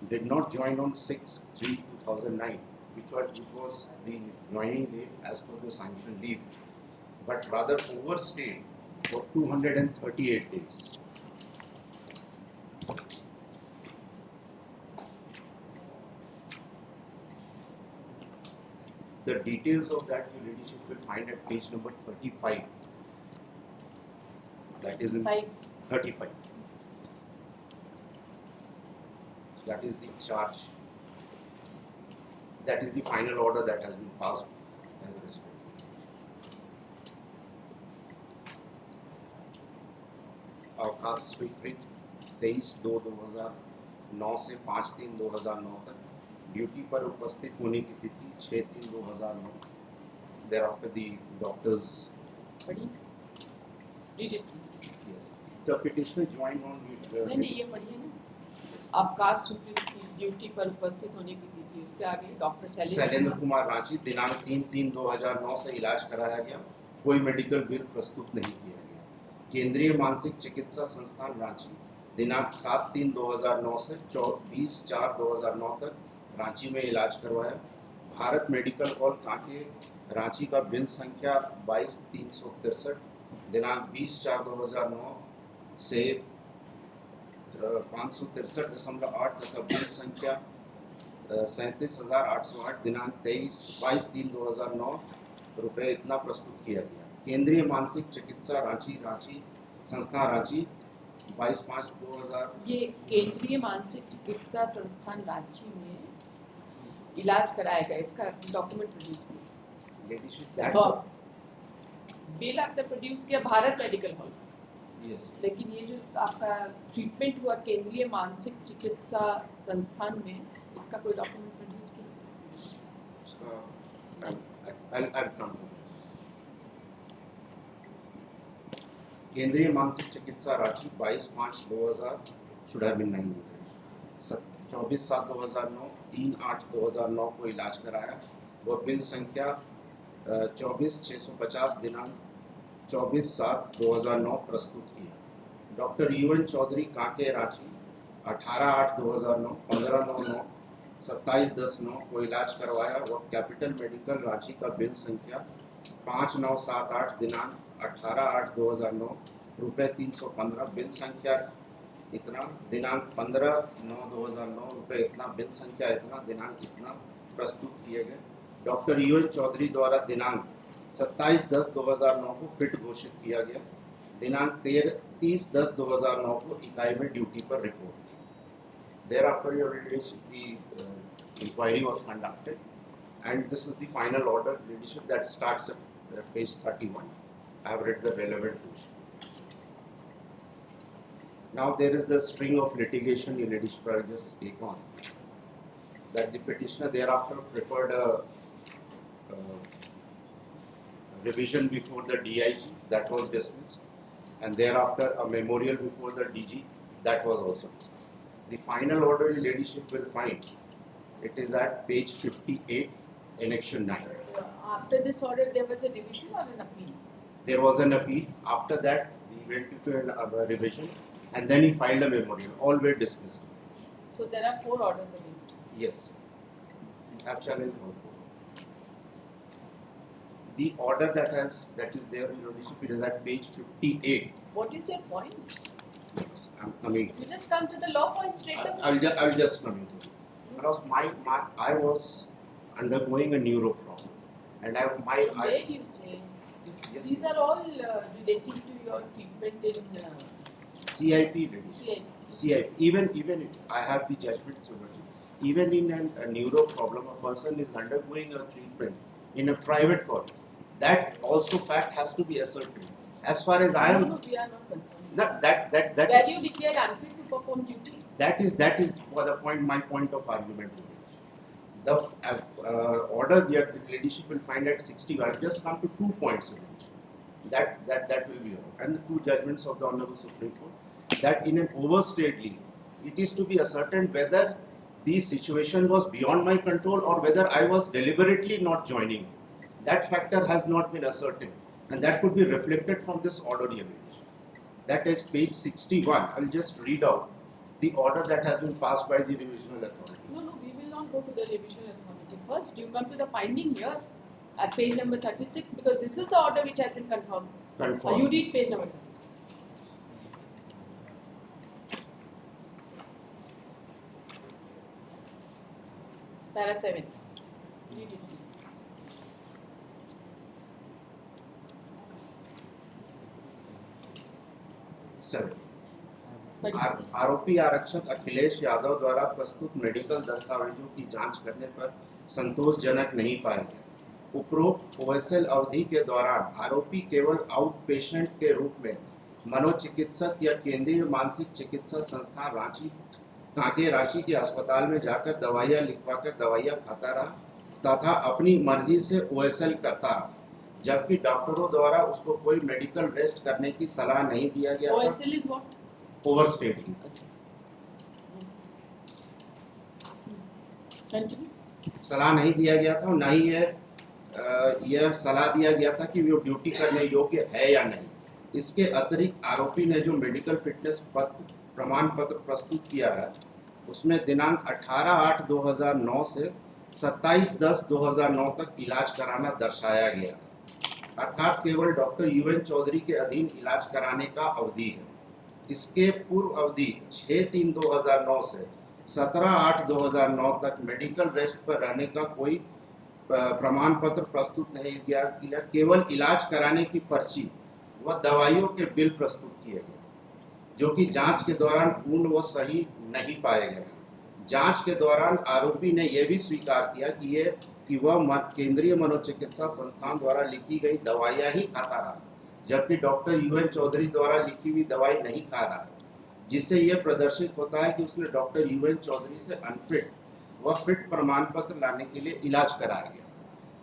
did not join on 6/3/2009, which was the joining date as per the sanction leave, but rather overstayed for 238 days. The details of that your ladyship will find at page number 35. That is in 35. That is the charge. That is the final order that has been passed as a result. अवकाश स्वीकृत 23/2/2009 से 5/3/2009 तक duty पर उपस्थित होने की तिथि 6/3/2009. Thereafter the doctors Read it please. Yes. The petitioner joined on नहीं नहीं, ये पढ़िए ना, अवकाश स्वीकृत की ड्यूटी पर उपस्थित होने की तिथि, उसके आगे डॉक्टर शैलेंद्र कुमार रांची दिनांक 3/3/2009 से इलाज कराया गया, कोई मेडिकल बिल प्रस्तुत नहीं किया गया। केंद्रीय मानसिक चिकित्सा संस्थान रांची दिनांक 7/3/2009 से 20/4/2009 तक रांची में इलाज करवाया। भारत मेडिकल हॉल कांके रांची का बिल संख्या 22,363 दिनांक 20/4/2009 से 563.8 तथा बिल संख्या 37,808 दिनांक 22/3/2009 रुपये इतना प्रस्तुत किया गया। केंद्रीय मानसिक चिकित्सा रांची संस्थान रांची 22/5/2000 ये केंद्रीय मानसिक चिकित्सा संस्थान रांची में इलाज कराया गया, इसका डॉक्यूमेंट प्रोड्यूस किया। लेडीशिप बिल आपने प्रोड्यूस किया भारत मेडिकल हॉल, यस लेकिन ये जो आपका ट्रीटमेंट हुआ केंद्रीय मानसिक चिकित्सा संस्थान में, इसका कोई डॉक्यूमेंट प्रोड्यूस किया? उसका I'll come to this. केंद्रीय मानसिक चिकित्सा रांची 22/5/2000 should have been 9 24/7/2009 3/8/2009 को इलाज कराया। वह बिल संख्या 24,650 दिनांक 24/7/2009 प्रस्तुत किया। डॉक्टर यूएन चौधरी कांके रांची 18/8/2009 15/9/9 27/10/9 को इलाज करवाया। वह कैपिटल मेडिकल रांची का बिल संख्या 5978 दिनांक 18/8/2009 रुपये 315 बिल संख्या इतना दिनांक 15/9/2009 रुपये इतना बिल संख्या इतना दिनांक इतना प्रस्तुत किए गए। डॉक्टर यूएन चौधरी द्वारा दिनांक 27/10/2009 को फिट घोषित किया गया। दिनांक 30/10/2009 को इकाई में ड्यूटी पर रिपोर्ट की। Thereafter, your leadership, the inquiry was conducted, and this is the final order, leadership, that starts at page 31. I have read the relevant portion. Now there is the string of litigation, your leadership, I will just take on that the petitioner thereafter preferred a revision before the DIG, that was dismissed, and thereafter a memorial before the DG, that was also dismissed. The final order your ladyship will find, it is at page 58, annexion 9. After this order, there was a revision or an appeal? There was an appeal. After that, he went into a revision, and then he filed a memorial. All were dismissed. So there are 4 orders against him. Yes. I have challenged all 4. The order that is there, your ladyship, it is at page 58. What is your point? Yes, I'm coming. You just come to the law point straight away. I'll just come into it. Because I was undergoing a neuro problem, and Where do you say? yes, These are all relating to your treatment in CIP did. CIP. CIP. Even if I have the judgment, so even in a neuro problem, a person is undergoing a treatment in a private college. That also fact has to be ascertained. As far as I am, No, we are not concerned. that Were you declared unfit to perform duty? that is for the point. My point of argument. The order that the ladyship will find at 60. I'll just come to 2 points. That will be all. And the 2 judgments of the Honorable Supreme Court, that in an overstayed leave, it is to be ascertained whether the situation was beyond my control or whether I was deliberately not joining. That factor has not been ascertained, and that could be reflected from this order, Your Ladyship. That is page 61. I will just read out the order that has been passed by the revisional authority. No, we will not go to the revisional authority. First, you come to the finding here at page number 36, because this is the order which has been confirmed. Confirmed. You read page number 36. Para 7. Read it, please. Seven. आरोपी आरक्षक अखिलेश यादव द्वारा प्रस्तुत medical दस्तावेजों की जांच करने पर संतोषजनक नहीं पाया गया। उपरोक्त ओएसएल अवधि के दौरान आरोपी केवल आउट पेशेंट के रूप में मनोचिकित्सक या केंद्रीय मानसिक चिकित्सा संस्थान कांके रांची के अस्पताल में जाकर दवाइयाँ लिखवाकर दवाइयाँ खाता रहा तथा अपनी मर्जी से ओएसएल करता रहा, जबकि डॉक्टरों द्वारा उसको कोई मेडिकल रेस्ट करने की सलाह नहीं दिया गया था। OSL is what? ओवरस्टेटिंग। Continue. सलाह नहीं दिया गया था, ना ही यह सलाह दिया गया था कि वो ड्यूटी करने योग्य है या नहीं। इसके अतिरिक्त आरोपी ने जो मेडिकल फिटनेस प्रमाण पत्र प्रस्तुत किया है उसमें दिनांक 18/8/2009 से 27/10/2009 तक इलाज कराना दर्शाया गया है, अर्थात केवल डॉक्टर UN चौधरी के अधीन इलाज कराने का अवधि है। इसके पूर्व अवधि 6/3/2009 से 17/8/2009 तक मेडिकल रेस्ट पर रहने का कोई प्रमाण पत्र प्रस्तुत नहीं किया, केवल इलाज कराने की पर्ची व दवाइयों के बिल प्रस्तुत किए गए, जो कि जांच के दौरान पूर्ण व सही नहीं पाए गए। जांच के दौरान आरोपी ने यह भी स्वीकार किया कि वह केंद्रीय मनोचिकित्सा संस्थान द्वारा लिखी गई दवाइयां ही खाता रहा, जबकि डॉक्टर UN चौधरी द्वारा लिखी हुई दवाई नहीं खा रहा है, जिससे यह प्रदर्शित होता है कि उसने डॉक्टर UN चौधरी से अनफिट व फिट प्रमाण पत्र लाने के लिए इलाज कराया गया।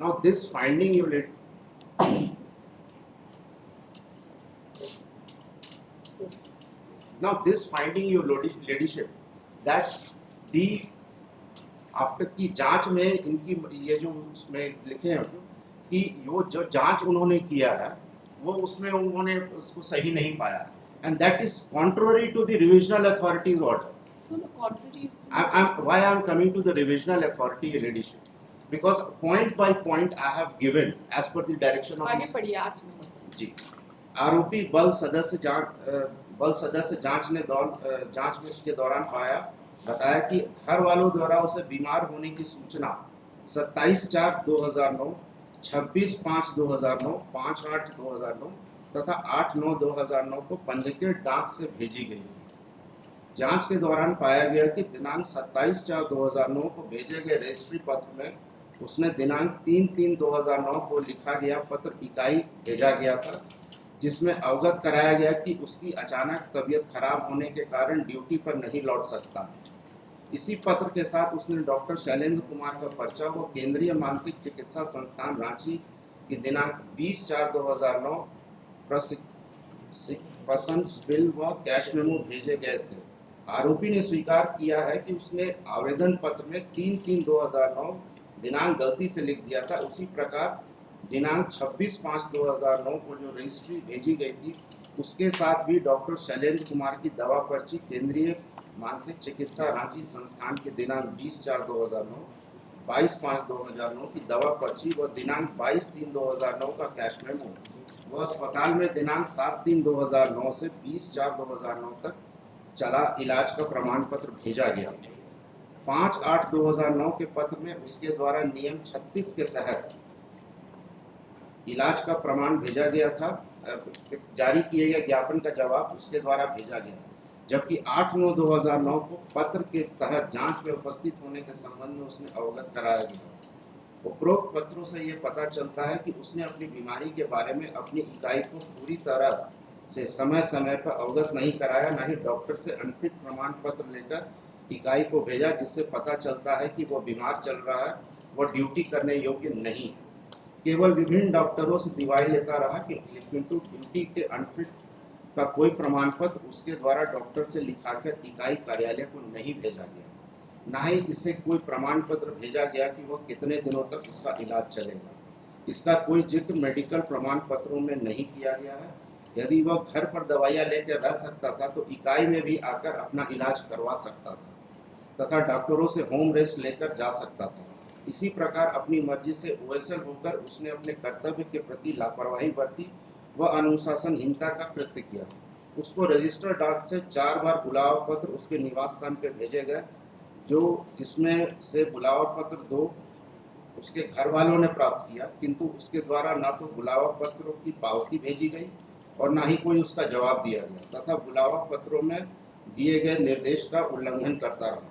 Now this finding you let Yes, please. Now this finding your ladyship that the after की जांच में इनकी ये जो उसमें लिखे हैं कि वो जो जांच उन्होंने किया है वो उसमें उन्होंने उसको सही नहीं पाया and that is contrary to the revisional authorities order. No, no, contrary. why I am coming to the revisional authority ladyship because point by point I have given as per the direction of आगे पढ़िए 8 number. जी। आरोपी बल सदस्य जांच में के दौरान बताया कि घर वालों द्वारा उसे बीमार होने की सूचना 27/4/2009, 26/5/2009, 5/8/2009 तथा 8/9/2009 को पंजीकृत डाक से भेजी गई। जांच के दौरान पाया गया कि दिनांक 27/4/2009 को भेजे गए रजिस्ट्री पत्र में उसने दिनांक 3/3/2009 को लिखा गया पत्र इकाई भेजा गया था, जिसमें अवगत कराया गया कि उसकी अचानक तबीयत खराब होने के कारण ड्यूटी पर नहीं लौट सकता। इसी पत्र के साथ उसने डॉक्टर शैलेंद्र कुमार का पर्चा व केंद्रीय मानसिक चिकित्सा संस्थान रांची की दिनांक 20/4/2009 प्रसन्न बिल व कैश मेमो भेजे गए थे। आरोपी ने स्वीकार किया है कि उसने आवेदन पत्र में 3/3/2009 दिनांक गलती से लिख दिया था। उसी प्रकार दिनांक 26/5/2009 को जो रजिस्ट्री भेजी गई थी उसके साथ भी डॉक्टर शैलेंद्र कुमार की दवा पर्ची केंद्रीय मानसिक चिकित्सा रांची संस्थान के दिनांक 20/4/2009, 22/5/2009 की दवा पर्ची व दिनांक 22/3/2009 का कैश मेमो व अस्पताल में दिनांक 7/3/2009 से 20/4/2009 तक चला इलाज का प्रमाण पत्र भेजा गया। 5/8/2009 के पत्र में उसके द्वारा नियम 36 के तहत इलाज का प्रमाण भेजा गया था, जारी किए गए ज्ञापन का जवाब उसके द्वारा भेजा गया, जबकि 8/9/2009 को पत्र के तहत जांच में उपस्थित होने के संबंध में उसने अवगत कराया गया। उपरोक्त पत्रों से ये पता चलता है कि उसने अपनी बीमारी के बारे में अपनी इकाई को पूरी तरह से समय समय पर अवगत नहीं कराया, न ही डॉक्टर से अनफिट प्रमाण पत्र लेकर इकाई को भेजा, जिससे पता चलता है कि वो बीमार चल रहा है, वह ड्यूटी करने योग्य नहीं है। केवल विभिन्न डॉक्टरों से दवाई लेता रहा किंतु ड्यूटी के अनफिट का कोई प्रमाण पत्र उसके द्वारा डॉक्टर से लिखाकर इकाई कार्यालय को नहीं भेजा गया, ना ही इससे कोई प्रमाण पत्र भेजा गया कि वह कितने दिनों तक उसका इलाज चलेगा। इसका कोई जिक्र मेडिकल प्रमाण पत्रों में नहीं किया गया है। यदि वह घर पर दवाइयाँ लेकर रह सकता था तो इकाई में भी आकर अपना इलाज करवा सकता था तथा डॉक्टरों से होम रेस्ट लेकर जा सकता था। इसी प्रकार अपनी मर्जी से OSL होकर उसने अपने कर्तव्य के प्रति लापरवाही बरती व अनुशासनहीनता का कृत्य किया। उसको रजिस्टर डाक से 4 बार बुलावा पत्र उसके निवास स्थान पर भेजे गए, जिसमें से बुलावा पत्र 2 उसके घर वालों ने प्राप्त किया, किंतु उसके द्वारा न तो बुलावा पत्रों की पावती भेजी गई और न ही कोई उसका जवाब दिया गया तथा बुलावा पत्रों में दिए गए निर्देश का उल्लंघन करता रहा,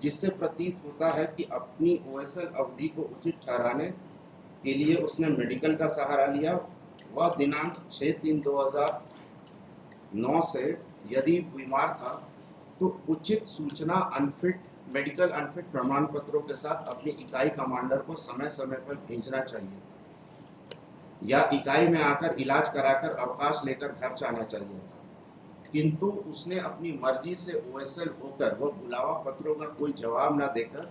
जिससे प्रतीत होता है कि अपनी OSL अवधि को उचित ठहराने के लिए उसने मेडिकल का सहारा लिया। वह दिनांक 6/3/2009 से यदि बीमार था तो उचित सूचना मेडिकल अनफिट प्रमाण पत्रों के साथ अपनी इकाई कमांडर को समय समय पर भेजना चाहिए। या इकाई में आकर इलाज कराकर अवकाश लेकर घर जाना चाहिए था, किंतु उसने अपनी मर्जी से ओएसएल होकर वह बुलावा पत्रों का कोई जवाब न देकर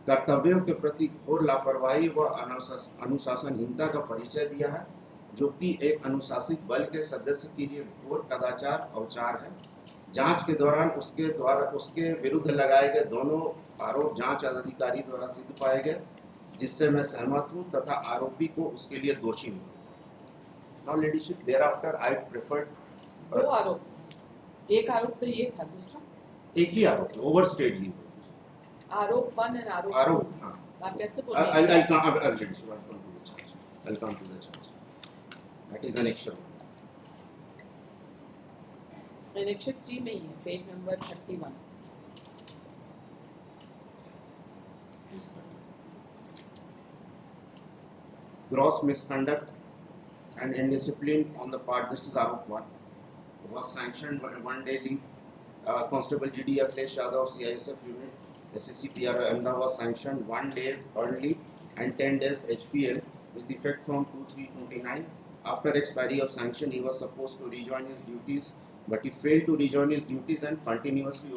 कर्तव्यों के प्रति घोर लापरवाही व अनुशासनहीनता का परिचय दिया है, जो कि एक अनुशासित बल के सदस्य के लिए घोर कदाचार अवचार है। जांच के दौरान उसके विरुद्ध लगाए गए दोनों आरोप जांच अधिकारी द्वारा सिद्ध पाए गए, जिससे मैं सहमत हूं तथा आरोपी को उसके लिए दोषी हूं। Now ladyship, thereafter I preferred दो आरोप, एक आरोप तो ये था, दूसरा एक ही आरोप ओवरस्टेड लीव। आरोप 1 और आरोप 2 आरोप, हाँ, आप कैसे I'll बोलेंगे? come to the charge. That is annexure 1. Annexure 3 में ही है, page number 31। Gross misconduct and indiscipline on the part, this is Arop 1, was sanctioned one day leave. Constable GD Akhilesh Yadav, CISF unit, SSC PRO Ahmedabad was sanctioned 1 day earned leave and 10 days HPL with effect from 2/3/29. After expiry of sanction, he was supposed to rejoin his duties, but he failed to rejoin his duties and continuously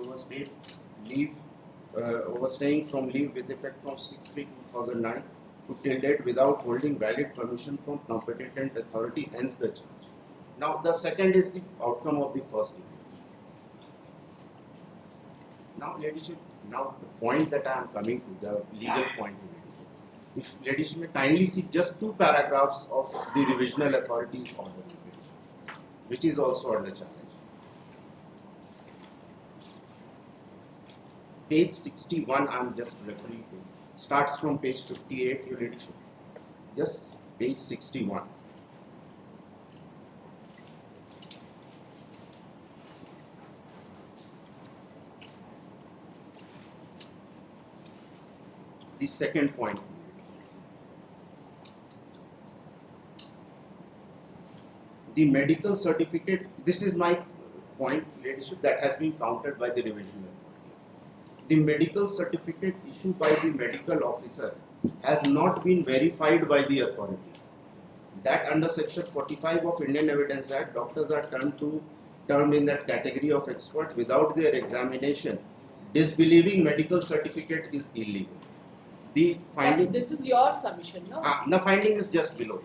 overstaying from leave with effect from 6/3/2009 to till date without holding valid permission from competent authority, hence the charge. Now the second is the outcome of the first leave. Now, ladyship, now the point that I am coming to, the legal point, if ladyship may kindly see just 2 paragraphs of the revisional authority's order, which is also under challenge. Page 61, I am just referring to, starts from page 58, your ladyship. Just page 61. The second point. The medical certificate, this is my point, ladyship, that has been countered by the revision authority. The medical certificate issued by the medical officer has not been verified by the authority. That under section 45 of Indian Evidence Act, doctors are termed in that category of expert without their examination. Disbelieving medical certificate is illegal. The finding, This is your submission, no? the finding is just below.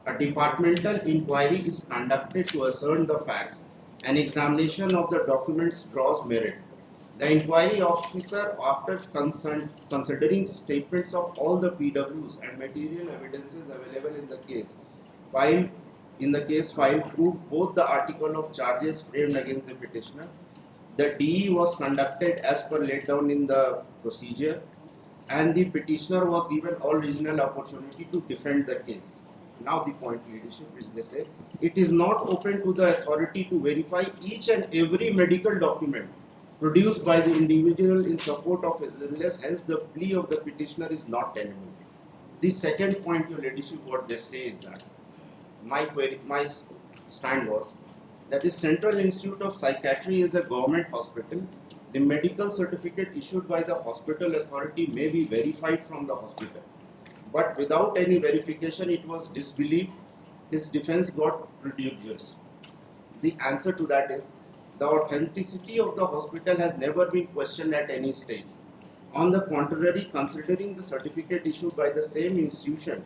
A departmental inquiry is conducted to ascertain the facts. An examination of the documents draws merit. The inquiry officer, after considering statements of all the PWs and material evidences available in the case filed, proved both the article of charges framed against the petitioner. The DE was conducted as per laid down in the procedure, and the petitioner was given all reasonable opportunity to defend the case. Now the point, leadership, is they say it is not open to the authority to verify each and every medical document produced by the individual in support of his illness, hence the plea of the petitioner is not tenable. The second point, your ladyship, what they say is that my stand was that the Central Institute of Psychiatry is a government hospital. The medical certificate issued by the hospital authority may be verified from the hospital, but without any verification it was disbelieved. His defense got prodigious. The answer to that is the authenticity of the hospital has never been questioned at any stage. On the contrary, considering the certificate issued by the same institution,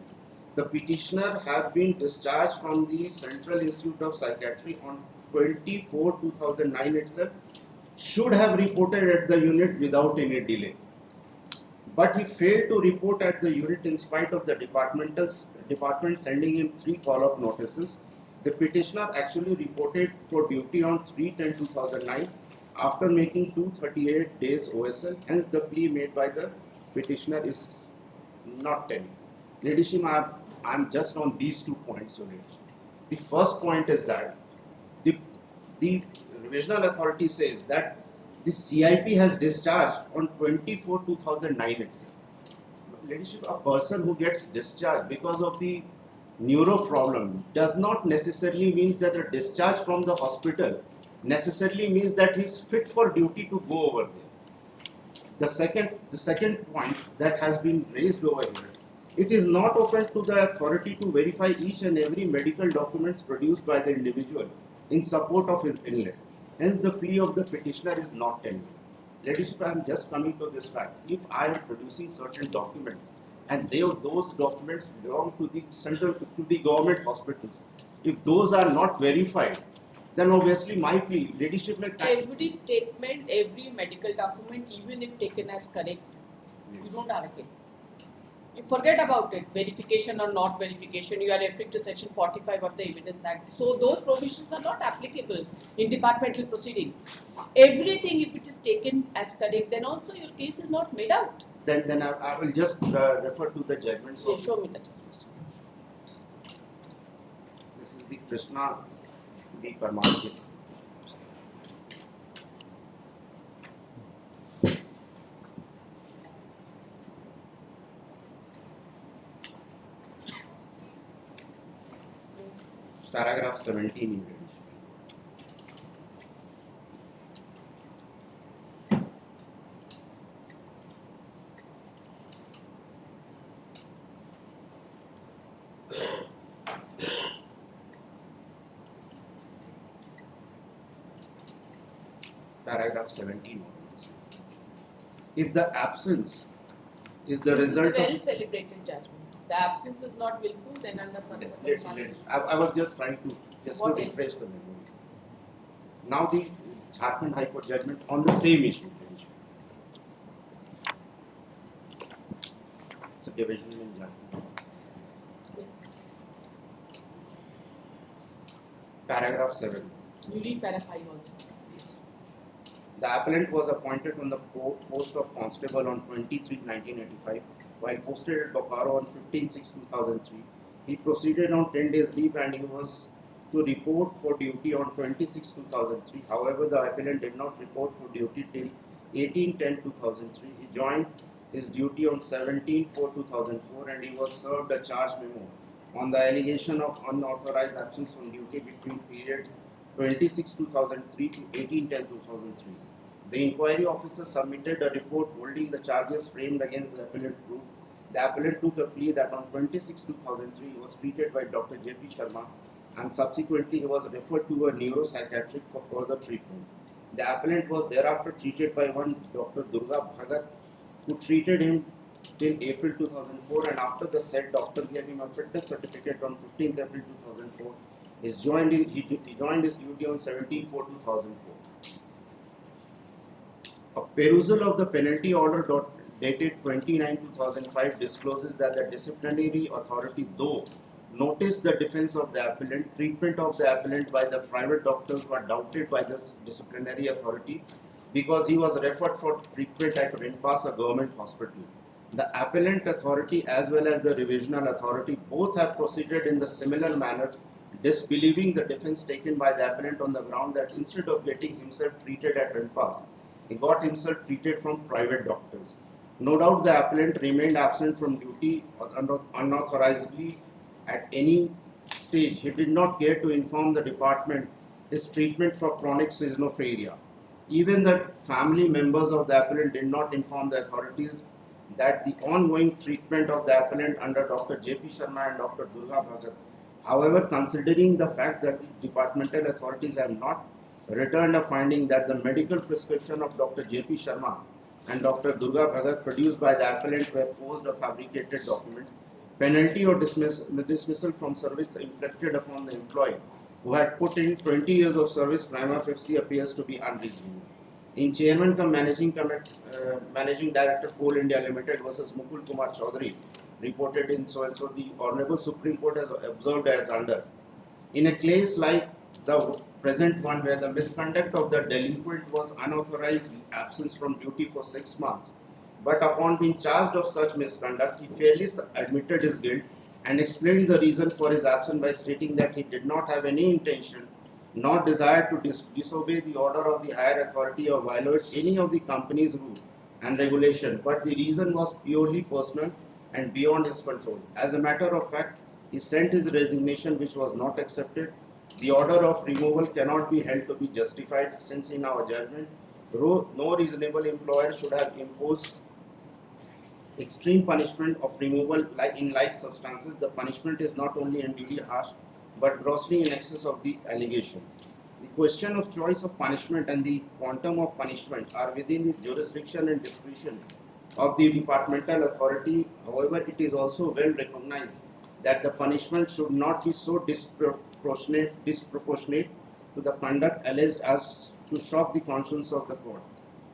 the petitioner have been discharged from the Central Institute of Psychiatry on 24/2009 itself, should have reported at the unit without any delay. But he failed to report at the unit in spite of the department sending him 3 call-up notices. The petitioner actually reported for duty on 3/10/2009 after making 238 days OSL. Hence, the plea made by the petitioner is not tenable. Ladyship, I am just on these 2 points. So, the first point is that the revisional authority says that the CIP has discharged on 24/2009 itself. Ladyship, a person who gets discharged because of the neuro problem does not necessarily means that the discharge from the hospital necessarily means that he is fit for duty to go over there. The second point that has been raised over here It is not open to the authority to verify each and every medical documents produced by the individual in support of his illness. Hence, the plea of the petitioner is not tenable. Ladyship, I am just coming to this fact. If I am producing certain documents and those documents belong to the to the government hospitals, if those are not verified, then obviously my plea, ladyship may Every statement, every medical document, even if taken as correct, you don't have a case. You forget about it, verification or not verification, you are referring to section 45 of the Evidence Act. So those provisions are not applicable in departmental proceedings. Everything, if it is taken as correct, then also your case is not made out. Then I will just refer to the judgments Yeah, of. show me the judgment. This is the Krishna B. Parmar. Yes. Paragraph 17 in relation. Paragraph 17. If the absence is the This result is a well of. celebrated judgment. The absence is not willful, then under such circumstances. I was just trying to What refresh else? the memory. Now the Jharkhand High Court judgment on the same issue. It's a division in Jharkhand. Yes. Paragraph 7. You read para 5 also. The appellant was appointed on the post of constable on 23/1985, while posted at Bokaro on 15/6/2003. He proceeded on 10 days leave and he was to report for duty on 26/2003. However, the appellant did not report for duty till 18/10/2003. He joined his duty on 17/4/2004 and he was served a charge memo on the allegation of unauthorized absence from duty between periods 26/2003 to 18/10/2003. The inquiry officer submitted a report holding the charges framed against the appellant group. The appellant took a plea that on 26/2003 he was treated by Dr. J.P. Sharma and subsequently he was referred to a neuropsychiatric for further treatment. The appellant was thereafter treated by one Dr. Durga Bhagat, who treated him till April 2004, and after the said doctor gave him a fitness certificate on 15th April 2004. He joined his duty on 17/4/2004. A perusal of the penalty order dated 29/2005 discloses that the disciplinary authority, though noticed the defense of the appellant, treatment of the appellant by the private doctors were doubted by this disciplinary authority because he was referred for treatment at Rinpas, a government hospital. The appellant authority as well as the revisional authority both have proceeded in the similar manner, disbelieving the defense taken by the appellant on the ground that instead of getting himself treated at Rinpas, he got himself treated from private doctors. No doubt the appellant remained absent from duty unauthorizedly at any stage. He did not care to inform the department his treatment for chronic schizophrenia. Even the family members of the appellant did not inform the authorities that the ongoing treatment of the appellant under Dr. J.P. Sharma and Dr. Durga Bhagat. However, considering the fact that the departmental authorities have not returned a finding that the medical prescription of Dr. J.P. Sharma and Dr. Durga Bhagat produced by the appellant were forged or fabricated documents, penalty or dismissal from service inflicted upon the employee who had put in 20 years of service prima facie appears to be unreasonable. In Chairman cum Managing Director Coal India Limited versus Mukul Kumar Chaudhary, reported in so and so, the Honorable Supreme Court has observed as under. In a case like the present one where the misconduct of the delinquent was unauthorized absence from duty for 6 months, but upon being charged of such misconduct, he fairly admitted his guilt and explained the reason for his absence by stating that he did not have any intention nor desire to disobey the order of the higher authority or violate any of the company's rules and regulation, but the reason was purely personal and beyond his control. As a matter of fact, he sent his resignation, which was not accepted. The order of removal cannot be held to be justified, since in our judgment, no reasonable employer should have imposed extreme punishment of removal in like substances, the punishment is not only unduly harsh but grossly in excess of the allegation. The question of choice of punishment and the quantum of punishment are within the jurisdiction and discretion of the departmental authority. However, it is also well recognized that the punishment should not be so disproportionate to the conduct alleged as to shock the conscience of the court.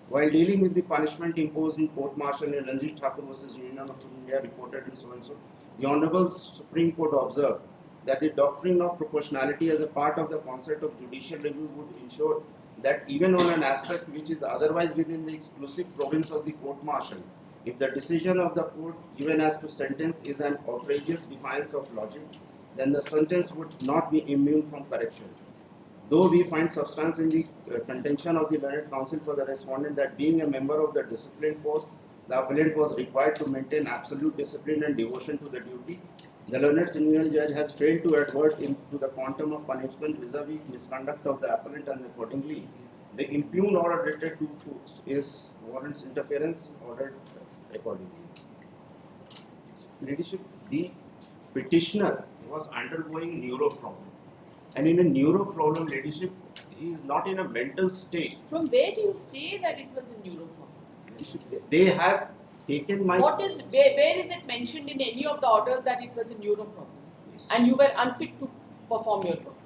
While dealing with the punishment imposed in court-martial in Ranjit Thakur versus Union of India reported in so and so, the Honorable Supreme Court observed that the doctrine of proportionality as a part of the concept of judicial review would ensure that even on an aspect which is otherwise within the exclusive province of the court-martial, if the decision of the court given as to sentence is an outrageous defiance of logic, then the sentence would not be immune from correction. Though we find substance in the contention of the learned counsel for the respondent that being a member of the discipline force, the appellant was required to maintain absolute discipline and devotion to the duty, the learned senior judge has failed to advert to the quantum of punishment vis-a-vis misconduct of the appellant, and accordingly, the impugned order related to is warrants interference ordered accordingly. Leadership, the petitioner was undergoing neuro problem. And in a neuro problem, leadership, he is not in a mental state. From where do you say that it was a neuro problem? They have taken my. Where is it mentioned in any of the orders that it was a neuro problem? Yes. And you were unfit to perform your work?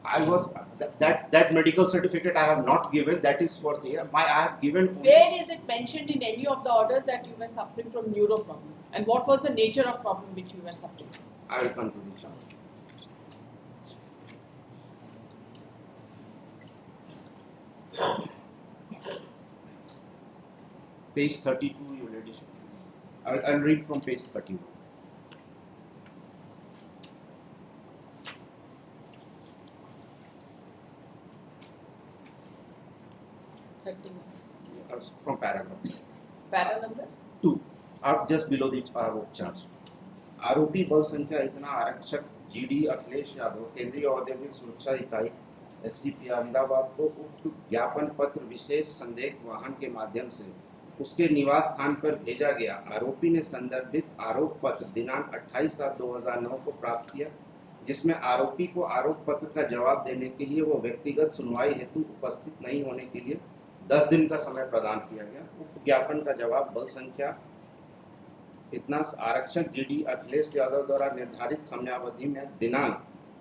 I was that medical certificate I have not given. That is for the I have given. Where is it mentioned in any of the orders that you were suffering from neuro problem? And what was the nature of problem which you were suffering from? I will come to the charge. Page 32, Your Ladyship. I'll read from page 31. From paragraph. Para number? 2. Up just below the आरोप charge. आरोपी बल संख्या इतना आरक्षक GD Akhilesh Yadav केंद्रीय औद्योगिक सुरक्षा इकाई एससीपी अहमदाबाद को उक्त ज्ञापन पत्र विशेष संदेह वाहन के माध्यम से उसके निवास स्थान पर भेजा गया। आरोपी ने संदर्भित आरोप पत्र दिनांक 28/7/2009 को प्राप्त किया, जिसमें आरोपी को आरोप पत्र का जवाब देने के लिए वो व्यक्तिगत सुनवाई हेतु उपस्थित नहीं होने के लिए 10 दिन का समय प्रदान किया गया। उक्त ज्ञापन का जवाब बल संख्या इतना आरक्षक जीडी अखिलेश यादव द्वारा निर्धारित समयावधि में दिनांक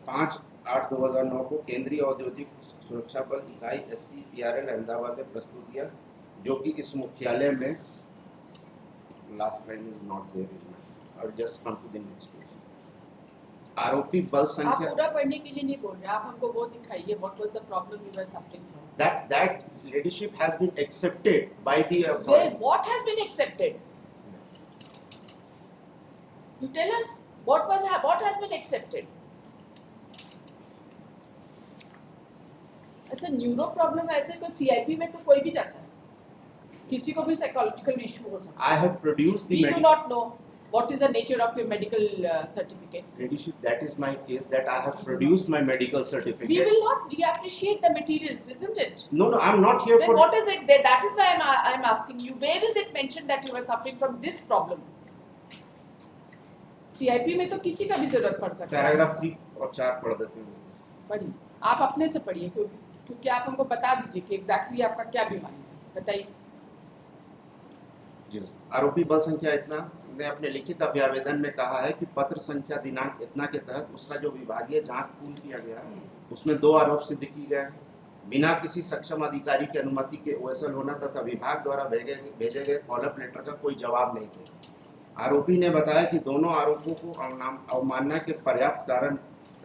5/8/2009 को केंद्रीय औद्योगिक सुरक्षा बल इकाई SCPRL अहमदाबाद में प्रस्तुत किया, जो कि इस मुख्यालय में last line is not there और just come to the next page. आरोपी बल संख्या आप पूरा पढ़ने के लिए नहीं बोल रहे, आप हमको वो दिखाइए what was the problem you were suffering from. that leadership has been accepted by the Where, what has been accepted? You tell us what has been accepted? ऐसा न्यूरो प्रॉब्लम ऐसे कोई CIP में तो कोई भी जाता है, किसी को भी साइकोलॉजिकल इशू हो सकता है। I have produced the We do not know what is the nature of your medical certificates. Leadership, that is my case, that I have produced my medical certificate. We will not appreciate the materials, isn't it? No, I'm not here Then for. what is it? That is why I'm asking you. Where is it mentioned that you were suffering from this problem? CIP में तो किसी का भी जरूरत पड़ सकता है। Paragraph 3 और 4 पढ़ देते हैं। पढ़िए, आप अपने से पढ़िए, क्योंकि आप हमको बता दीजिए कि एग्जैक्टली आपका क्या बीमारी है, बताइए। जी, आरोपी बल संख्या इतना ने अपने लिखित अभ्यावेदन में कहा है कि पत्र संख्या दिनांक इतना के तहत उसका जो विभागीय जांच पूर्ण किया गया है, उसमें 2 आरोप सिद्ध किए गए बिना किसी सक्षम अधिकारी की अनुमति के OSL होना तथा विभाग द्वारा भेजे गए फॉलोअप लेटर का कोई जवाब नहीं थे। आरोपी ने बताया कि दोनों आरोपों को अवमानना के पर्याप्त कारण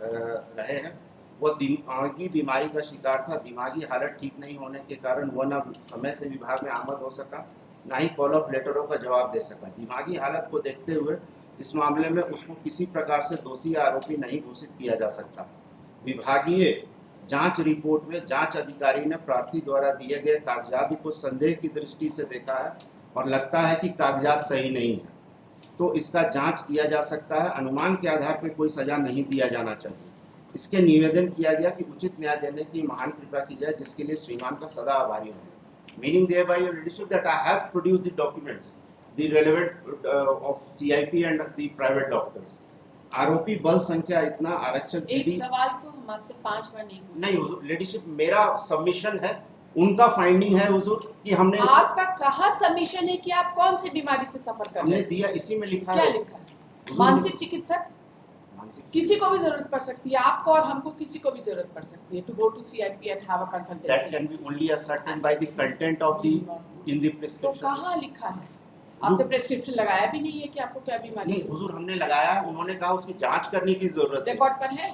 रहे हैं। वह दिमागी बीमारी का शिकार था। दिमागी हालत ठीक नहीं होने के कारण वह न समय से विभाग में आमद हो सका, ना ही फॉलोअप लेटरों का जवाब दे सका। दिमागी हालत को देखते हुए इस मामले में उसको किसी प्रकार से दोषी या आरोपी नहीं घोषित किया जा सकता। विभागीय जांच रिपोर्ट में जांच अधिकारी ने प्रार्थी द्वारा दिए गए कागजात को संदेह की दृष्टि से देखा है और लगता है कि कागजात सही नहीं है, तो इसका जांच किया जा सकता है। अनुमान के आधार पर कोई सजा नहीं दिया जाना चाहिए। इसके निवेदन किया गया कि उचित न्याय देने की महान कृपा की जाए, जिसके लिए श्रीमान का सदा आभारी हूँ। Meaning thereby, your leadership, that I have produced the documents the relevant of CIP and the private doctors. आरोपी बल संख्या इतना आरक्षक एक ईडी सवाल को हम आपसे 5 बार नहीं पूछ नहीं हुजूर, लेडीशिप मेरा सबमिशन है, उनका फाइंडिंग है हुजूर कि हमने आपका कहाँ सबमिशन है कि आप कौन सी बीमारी से सफर कर रहे हमने हैं? दिया, इसी में लिखा क्या है लिखा है? हुजूर, मानसिक चिकित्सक मानसिक किसी को भी जरूरत पड़ सकती है, आपको और हमको किसी को भी जरूरत पड़ सकती है to go to CIP and have a that consultancy. can be only ascertained by the content of the in the तो prescription. कहाँ लिखा है? आपने प्रेस्क्रिप्शन लगाया भी नहीं है कि आपको क्या बीमारी नहीं है? हुजूर, हमने लगाया है, उन्होंने कहा उसकी जांच करने की जरूरत है। रिकॉर्ड पर है?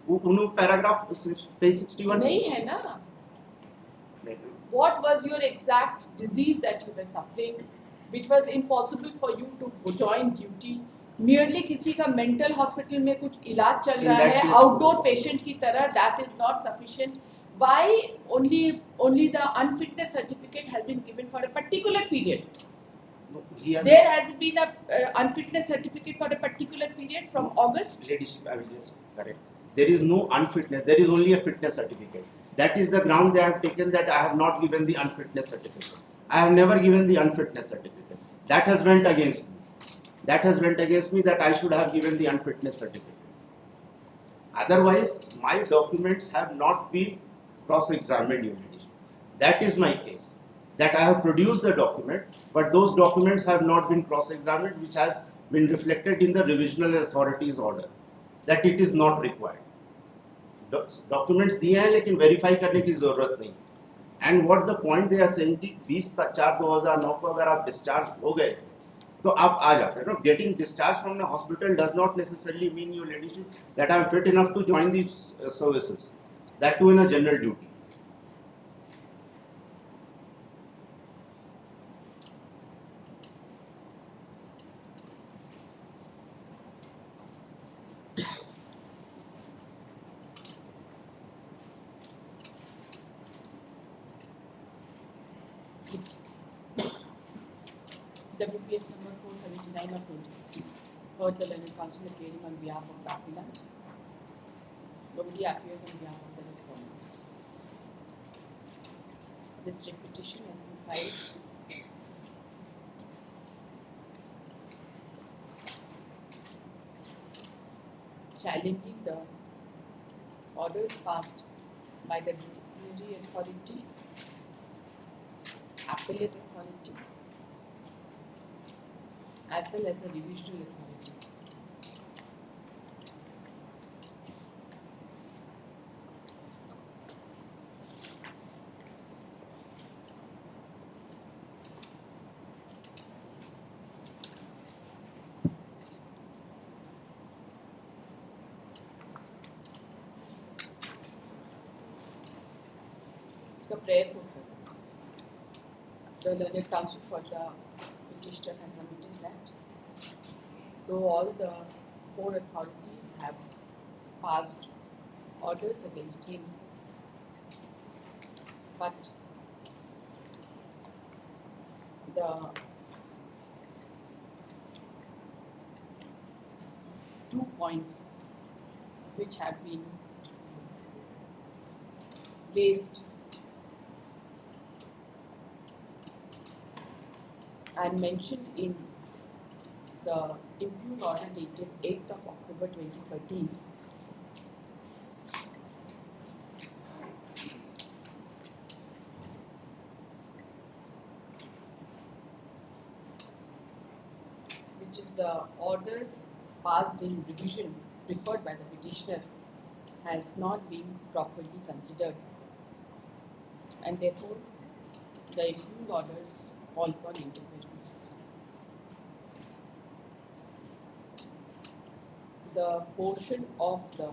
वो उन्होंने पैराग्राफ पेज 61 नहीं है ना। What was your exact disease that you were suffering, which was impossible for you to join duty? Merely किसी का mental hospital में कुछ इलाज चल In रहा that है case, outdoor patient की तरह, that is not sufficient. Why only the unfitness certificate has been given for a particular period? he has There has been a unfitness certificate for a particular period from August. leadership, I will just correct. There is no unfitness, there is only a fitness certificate. That is the ground they have taken, that I have not given the unfitness certificate. I have never given the unfitness certificate. That has went against me. That has went against me, that I should have given the unfitness certificate. Otherwise, my documents have not been cross-examined, Your Ladyship. That is my case. That I have produced the document, but those documents have not been cross-examined, which has been reflected in the revisional authority's order, that it is not required. Documents दिए हैं लेकिन verify करने की जरूरत नहीं. And what the point they are saying कि 20/4/2009 को अगर आप discharge हो गए तो आप आ जाते हैं. No, getting discharged from the hospital does not necessarily mean, Your Ladyship, that I am fit enough to join these services. That too in a general duty. WPS number 479 of 2015. Heard the learned counsel appearing on behalf of the appellants. Nobody appears on behalf of the respondents. This writ petition has been filed challenging the orders passed by the disciplinary authority, appellate authority, as well as the revisional authority. इसका prayer quote करते हैं. The learned counsel for the petitioner has submitted that though all the 4 authorities have passed orders against him, but the 2 points which have been raised and mentioned in the impugned order dated 8th of October 2013, which is the order passed in revision preferred by the petitioner, has not been properly considered, and therefore the impugned orders call for interference. The portion of the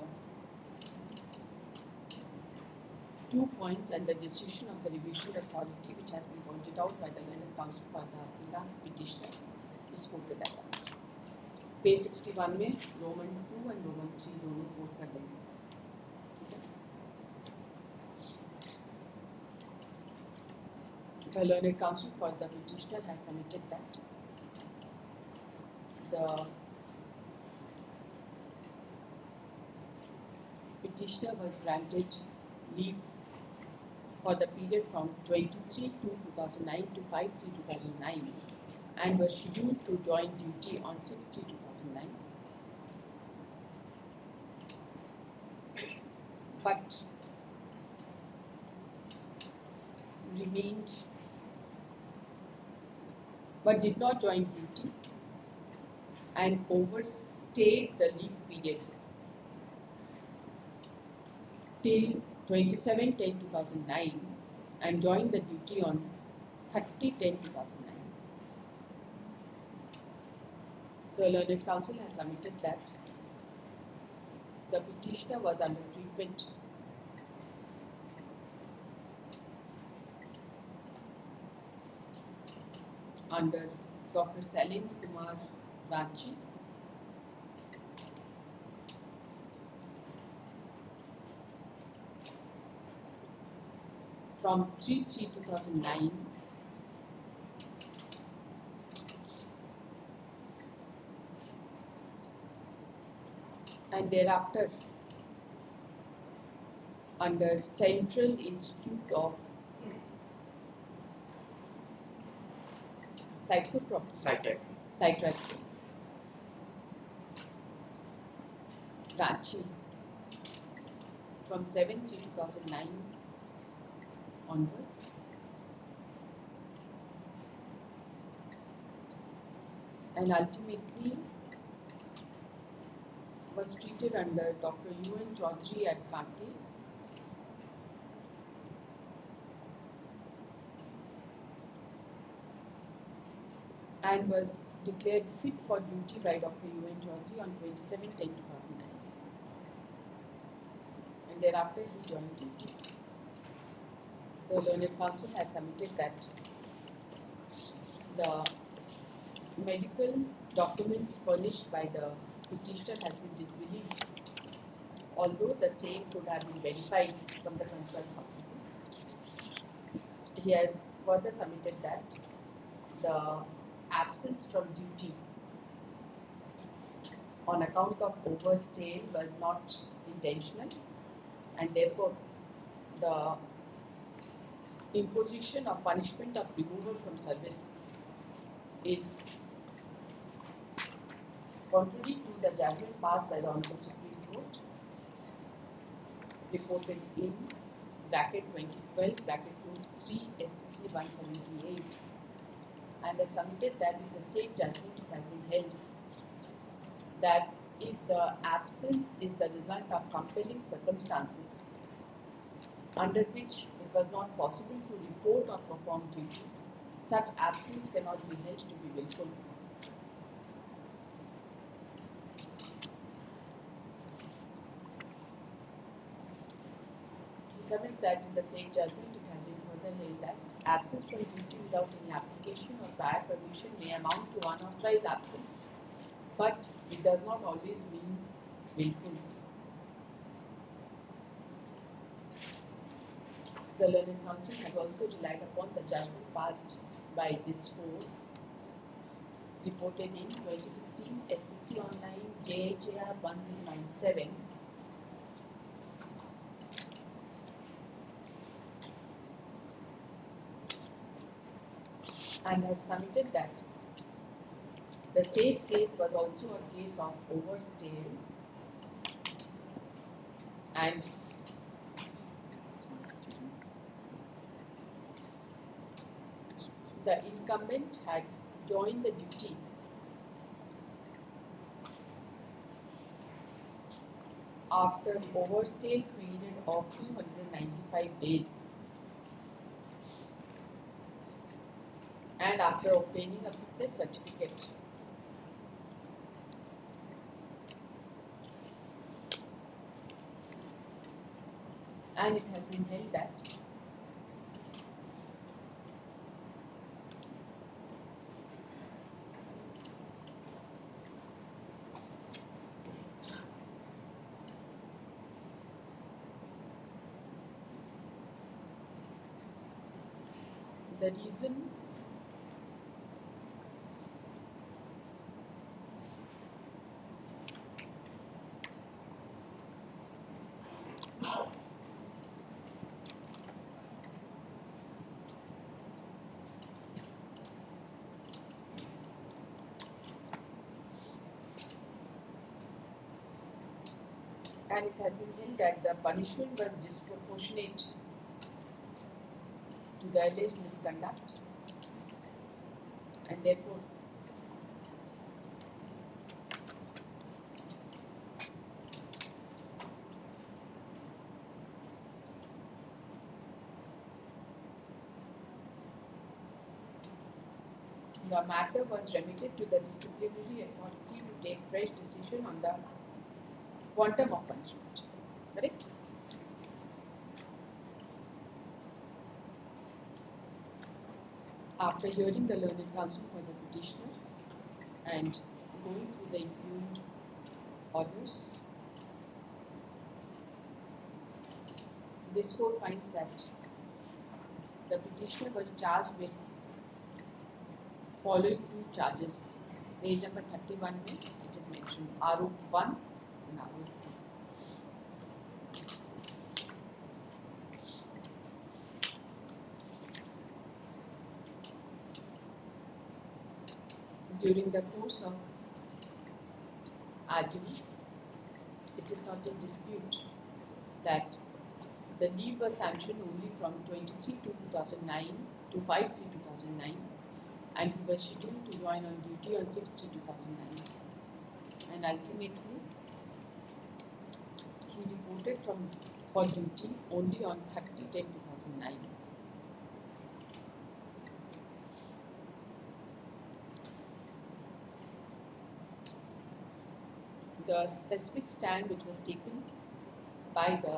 2 points and the decision of the revision authority which has been pointed out by the learned counsel for the appellant petitioner is quoted as such. Page 61 में Roman 2 and Roman 3 दोनों quote कर देंगे. The learned counsel for the petitioner has submitted that the petitioner was granted leave for the period from 23 to 2009 to 5/3/2009 and was scheduled to join duty on 6/3/2009. But did not join duty and overstayed the leave period till 27/10/2009 and joined the duty on 30/10/2009. The Learned Counsel has submitted that the petitioner was under treatment under Dr. Salim Kumar Ranchi, from 3/3/2009 and thereafter under Central Institute of Psychiatry, Ranchi, from 7/3/2009 onwards, and ultimately was treated under Dr. UN Chaudhary at Kante, and was declared fit for duty by Dr. UN Chaudhary on 27/10/2009. And thereafter he joined duty. The Learned Counsel has submitted that the medical documents furnished by the petitioner has been disbelieved, although the same could have been verified from the concerned hospital. He has further submitted that the absence from duty on account of overstay was not intentional, and therefore the imposition of punishment of removal from service is contrary to the judgment passed by the Honorable Supreme Court, reported in bracket 2012 bracket close 3 SCC 178, and has submitted that in the state judgment it has been held that if the absence is the result of compelling circumstances under which it was not possible to report or perform duty, such absence cannot be held to be willful. He submits that in the state judgment it has been further held that absence from duty without any application or prior permission may amount to unauthorized absence, but it does not always mean willful. The Learned Counsel has also relied upon the judgment passed by this court, reported in 2016 SCC Online JHAR 1097, and has submitted that the said case was also a case of overstay, and the incumbent had joined the duty after overstay period of 295 days and after obtaining a fitness certificate. And it has been held that the reason and it has been held that the punishment was disproportionate to the alleged misconduct, and therefore the matter was remitted to the disciplinary authority to take fresh decision on the quantum of punishment. Correct? After hearing the learned counsel for the petitioner and going through the impugned orders, this court finds that the petitioner was charged with following two charges. Page number 31, it is mentioned Arop 1 and Arop 2. During the course of arguments, it is not in dispute that the leave was sanctioned only from 23/2/2009 to 5/3/2009, and he was scheduled to join on duty on 6/3/2009. And ultimately, he reported for duty only on 30/10/2009. The specific stand which was taken by the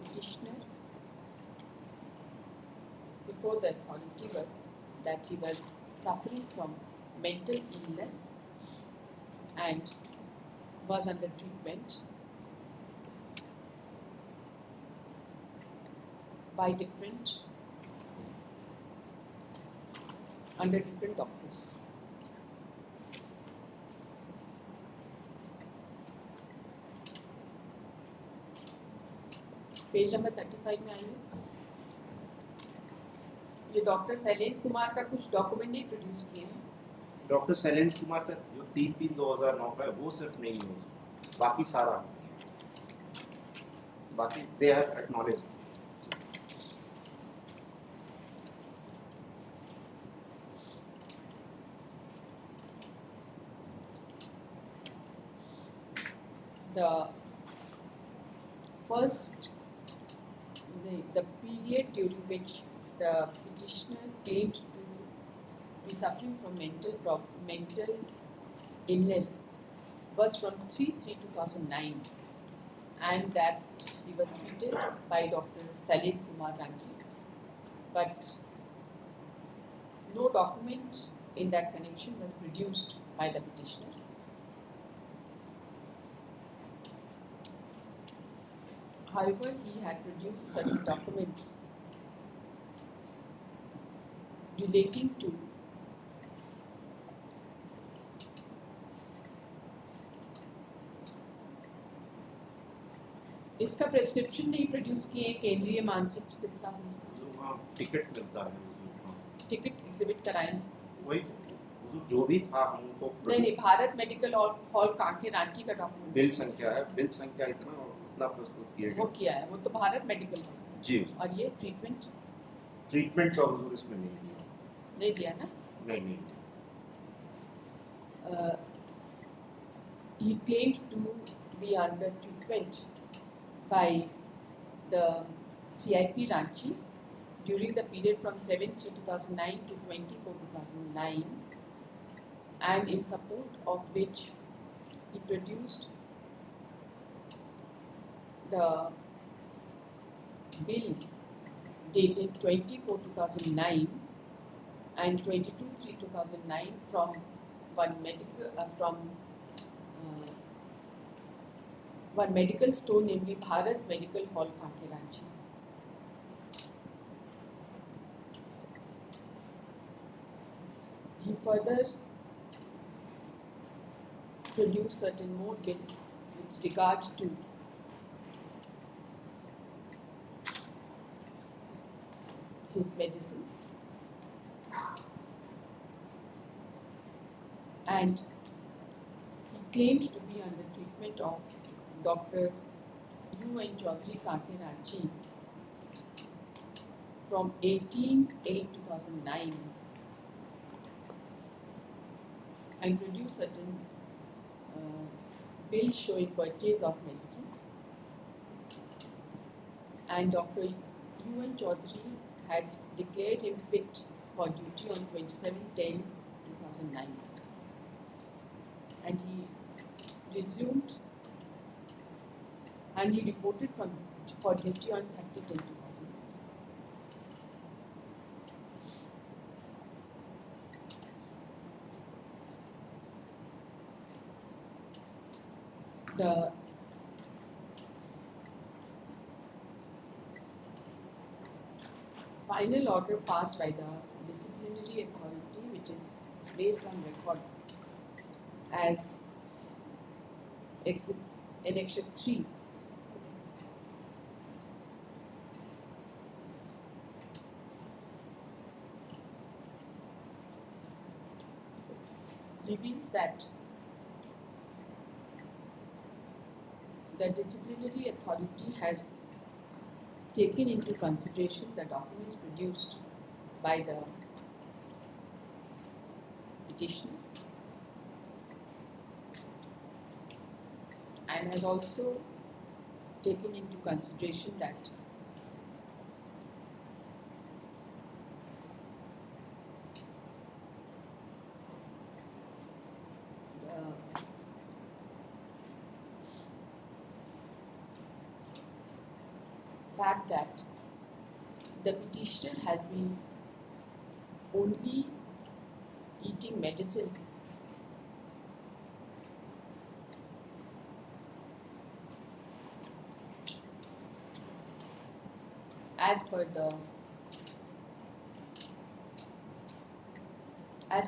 petitioner before the authority was that he was suffering from mental illness and was under treatment by under different doctors. Page number 35 में आइए. ये doctor Shailendra Kumar का कुछ document नहीं produce किए हैं. Doctor Shailendra Kumar का जो 3/3/2009 का है वो सिर्फ नहीं है, बाकी सारा, बाकी they have acknowledge. The first, the period during which the petitioner claimed to be suffering from mental illness was from 3/3/2009, and that he was treated by Dr. Salil Kumar Ranji, but no document in that connection was produced by the petitioner. However, he had produced certain documents relating to इसका prescription नहीं produce किए केंद्रीय मानसिक चिकित्सा संस्थान. Ticket मिलता है, ticket exhibit कराए हैं. वही जो भी था हमको. नहीं, भारत मेडिकल हॉल कांके रांची का डॉक्यूमेंट. बिल संख्या है, बिल संख्या इतना और उतना प्रस्तुत किया गया. वो किया है, वो तो भारत मेडिकल हॉल जी. और ये ट्रीटमेंट का हुजूर इसमें नहीं दिया. नहीं दिया ना. नहीं. He claimed to be under treatment by the CIP Ranchi during the period from 7/3/2009 to 24/2009, and in support of which he produced the bill dated 24/2009 and 22/3/2009 from one medical store, namely Bharat Medical Hall, Kanke, Ranchi. He further produced certain more bills with regard to his medicines, and he claimed to be under treatment of Dr. UN Chaudhary Kake Ranchi from 18/8/2009 and produced certain bills showing purchase of medicines. And Dr. UN Chaudhary had declared him fit for duty on 27/10/2009. And he resumed and he reported for duty on 30/10/2009. The final order passed by the disciplinary authority, which is placed on record as Annexure 3, reveals that the disciplinary authority has taken into consideration the documents produced by the petitioner and has also taken into consideration that the fact that the petitioner has been only eating medicines as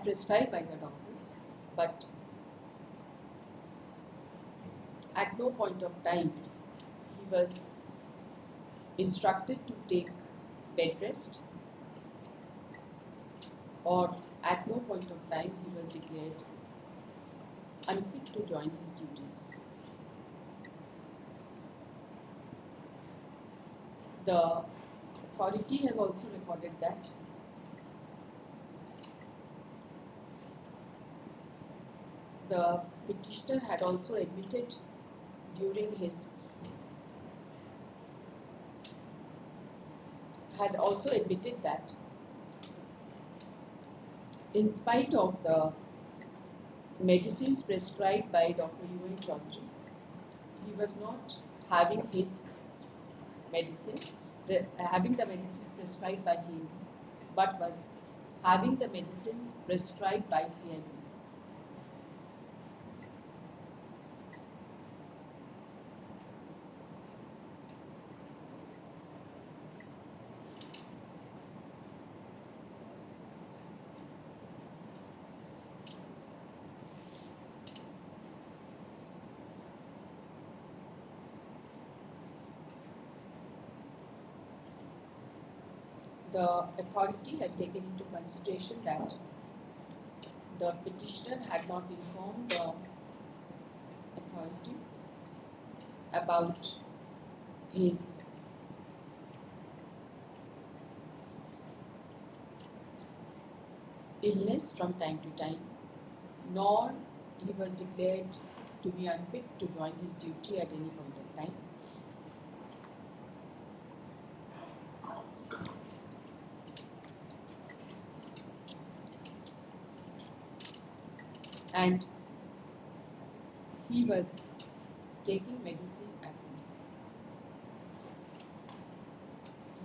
prescribed by the doctors, but at no point of time he was instructed to take bed rest, or at no point of time he was declared unfit to join his duties. The authority has also recorded that the petitioner had also admitted during his that in spite of the medicines prescribed by Dr. UN Chaudhary, he was not having having the medicines prescribed by him, but was having the medicines prescribed by CIB. The authority has taken into consideration that the petitioner had not informed the authority about his illness from time to time, nor he was declared to be unfit to join his duty at any point of time. And he was taking medicine at home.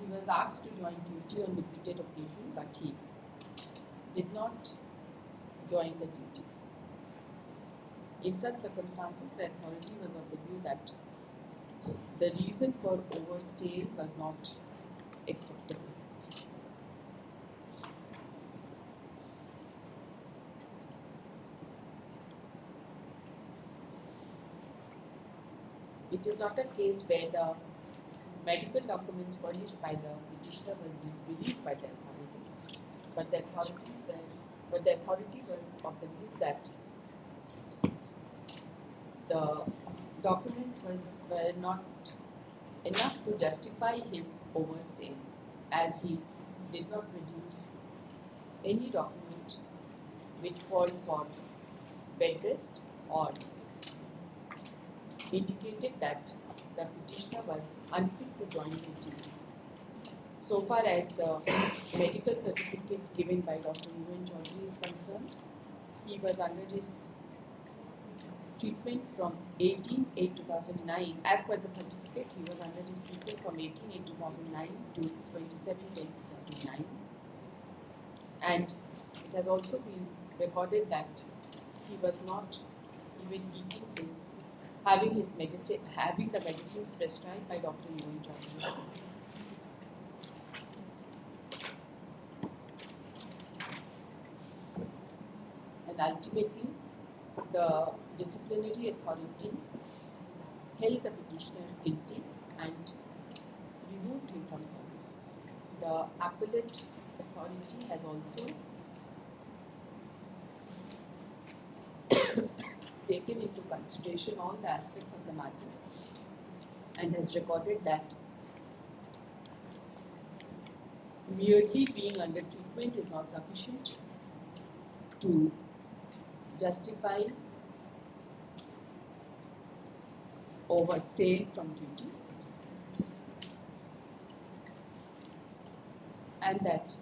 He was asked to join duty on repeated occasion, but he did not join the duty. In such circumstances, the authority was of the view that the reason for overstay was not acceptable. It is not a case where the medical documents furnished by the petitioner was disbelieved by the authorities, but the authority was of the view that the documents were not enough to justify his overstay, as he did not produce any document which called for bed rest or indicated that the petitioner was unfit to join his duty. So far as the medical certificate given by Dr. UN Chaudhary is concerned, he was under his treatment from 18/8/2009. As per the certificate, he was under his treatment from 18/8/2009 to 27/10/2009. And it has also been recorded that he was not even having the medicines prescribed by Dr. UN Chaudhary. And ultimately, the disciplinary authority held the petitioner guilty and removed him from service. The appellate authority has also taken into consideration all the aspects of the matter and has recorded that merely being under treatment is not sufficient to justify overstaying from duty, and that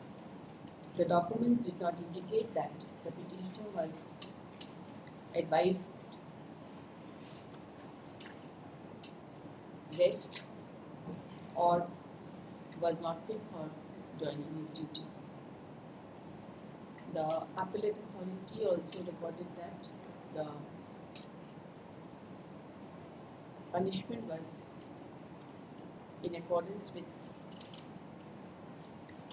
the documents did not indicate that the petitioner was advised rest or was not fit for joining his duty. The appellate authority also recorded that the punishment was in accordance with,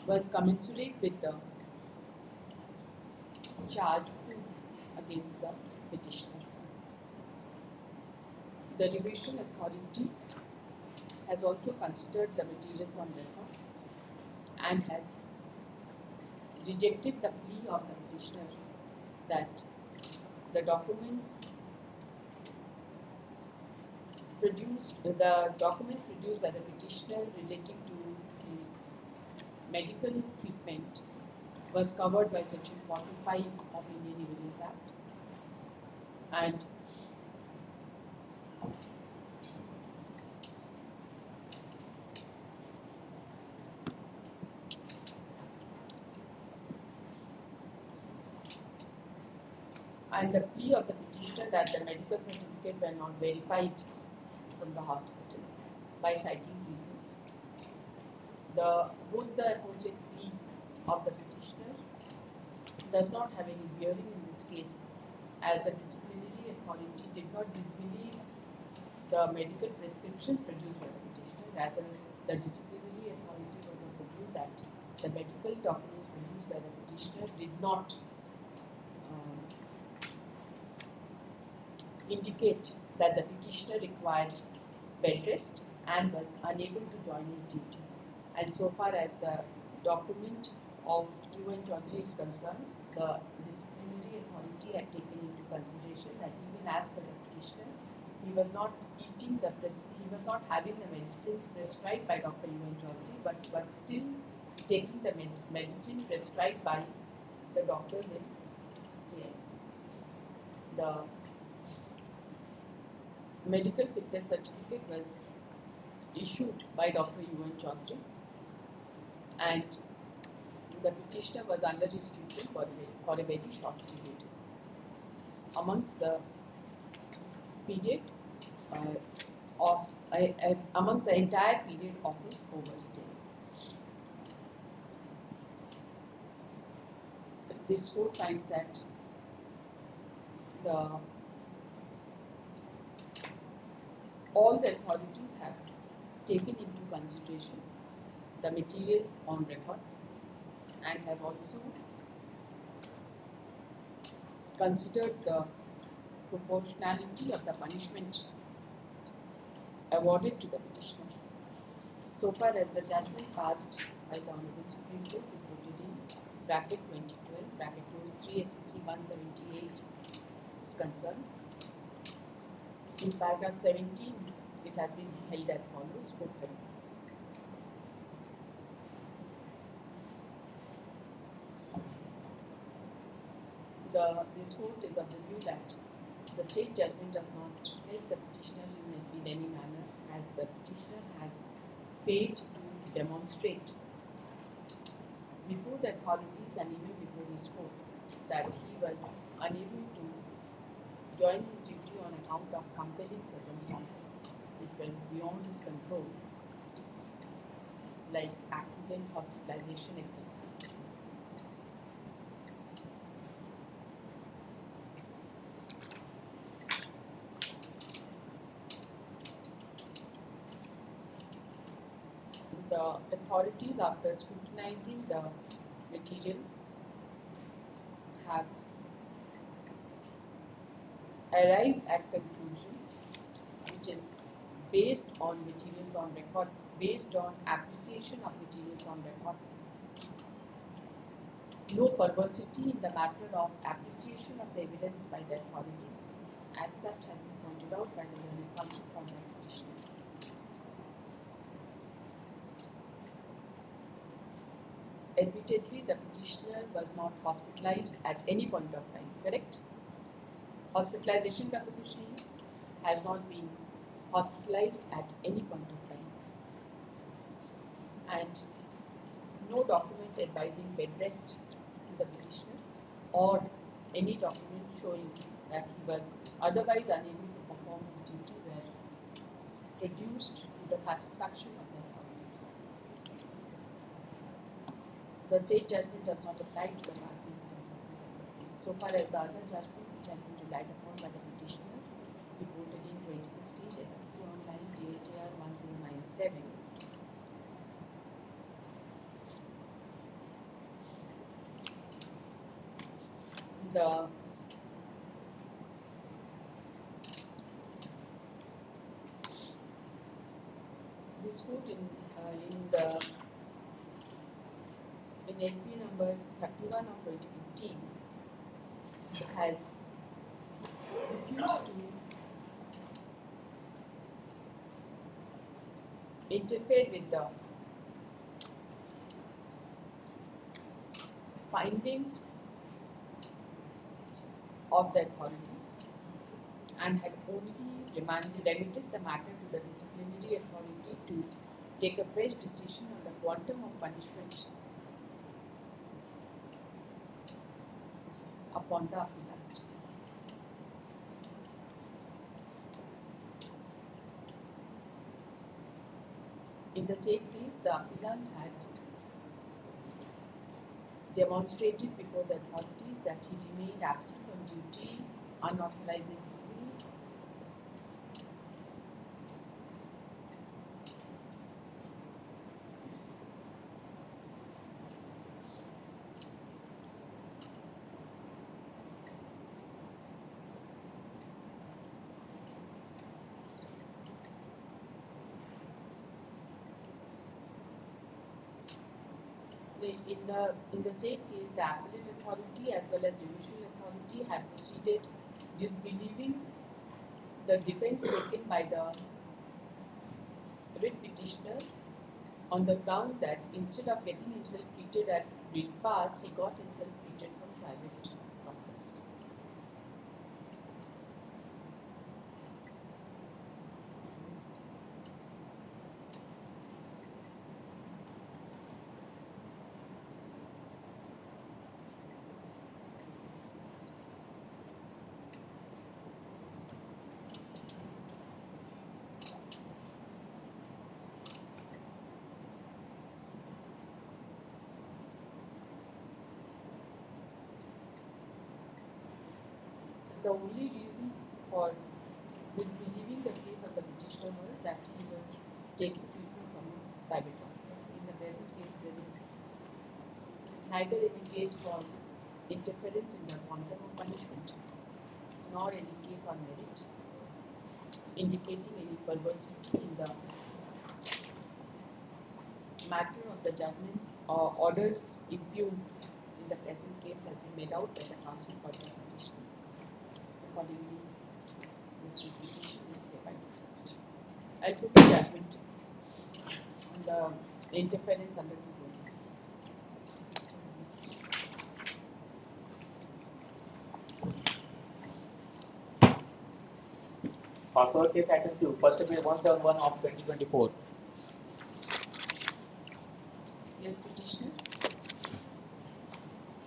was commensurate with the charge proved against the petitioner. The revision authority has also considered the materials on record and has rejected the plea of the petitioner that the documents produced by the petitioner relating to his medical treatment was covered by Section 45 of Indian Evidence Act, and the plea of the petitioner that the medical certificate were not verified from the hospital by citing reasons. Both the aforesaid plea of the petitioner does not have any bearing in this case, as the disciplinary authority did not disbelieve the medical prescriptions produced by the petitioner. Rather, the disciplinary authority was of the view that the medical documents produced by the petitioner did not indicate that the petitioner required bed rest and was unable to join his duty. And so far as the document of UN Chaudhary is concerned, the disciplinary authority had taken into consideration that even as per the petitioner, he was not having the medicines prescribed by Dr. UN Chaudhary, but was still taking the medicine prescribed by the doctors in CI. The medical fitness certificate was issued by Dr. UN Chaudhary, and the petitioner was under his treatment for a very short period. Amongst the period amongst the entire period of his overstay, this court finds that all the authorities have taken into consideration the materials on record and have also considered the proportionality of the punishment awarded to the petitioner. So far as the judgment passed by the Honorable Supreme Court reported in bracket 2012, bracket close 3 SCC 178 is concerned, in paragraph 17 it has been held as follows. Quote them. This court is of the view that the state judgment does not help the petitioner in any manner, as the petitioner has failed to demonstrate before the authorities and even before this court that he was unable to join his duty on account of compelling circumstances which were beyond his control, like accident, hospitalization, etc. The authorities, after scrutinizing the materials, have arrived at conclusion which is based on materials on record, based on appreciation of materials on record. No perversity in the matter of appreciation of the evidence by the authorities, as such has been pointed out by the learned counsel for the petitioner. Admittedly, the petitioner was not hospitalized at any point of time, correct? Hospitalization का तो कुछ नहीं, has not been hospitalized at any point of time, and no document advising bed rest to the petitioner or any document showing that he was otherwise unable to perform his duty were produced to the satisfaction of the authorities. The state judgment does not apply to the facts and circumstances of this case. So far as the other judgment which has been relied upon by the petitioner, reported in 2016, SCC Online, DATR 1097, this court in LP number 31 of 2015 has refused to interfere with the findings of the authorities and had only remitted the matter to the disciplinary authority to take a fresh decision on the quantum of punishment upon the appellant. In the said case, the appellant had demonstrated before the authorities that he remained absent from duty unauthorizedly in the said case, the appellate authority as well as judicial authority had proceeded disbelieving the defense taken by the writ petitioner on the ground that instead of getting himself treated at writ pass, he got himself treated from private doctors. The only reason for misbelieving the case of the petitioner was that he was taking treatment from a private doctor. In the present case, there is neither any case for interference in the quantum of punishment, nor any case on merit, indicating any perversity in the matter of the judgments or orders impugned in the present case has been made out by the counsel for the petitioner. Accordingly, this petition is hereby dismissed. I'll put a judgment on the interference under 226. Fast forward case item 2, first appeal 171 of 2024. Yes, petitioner.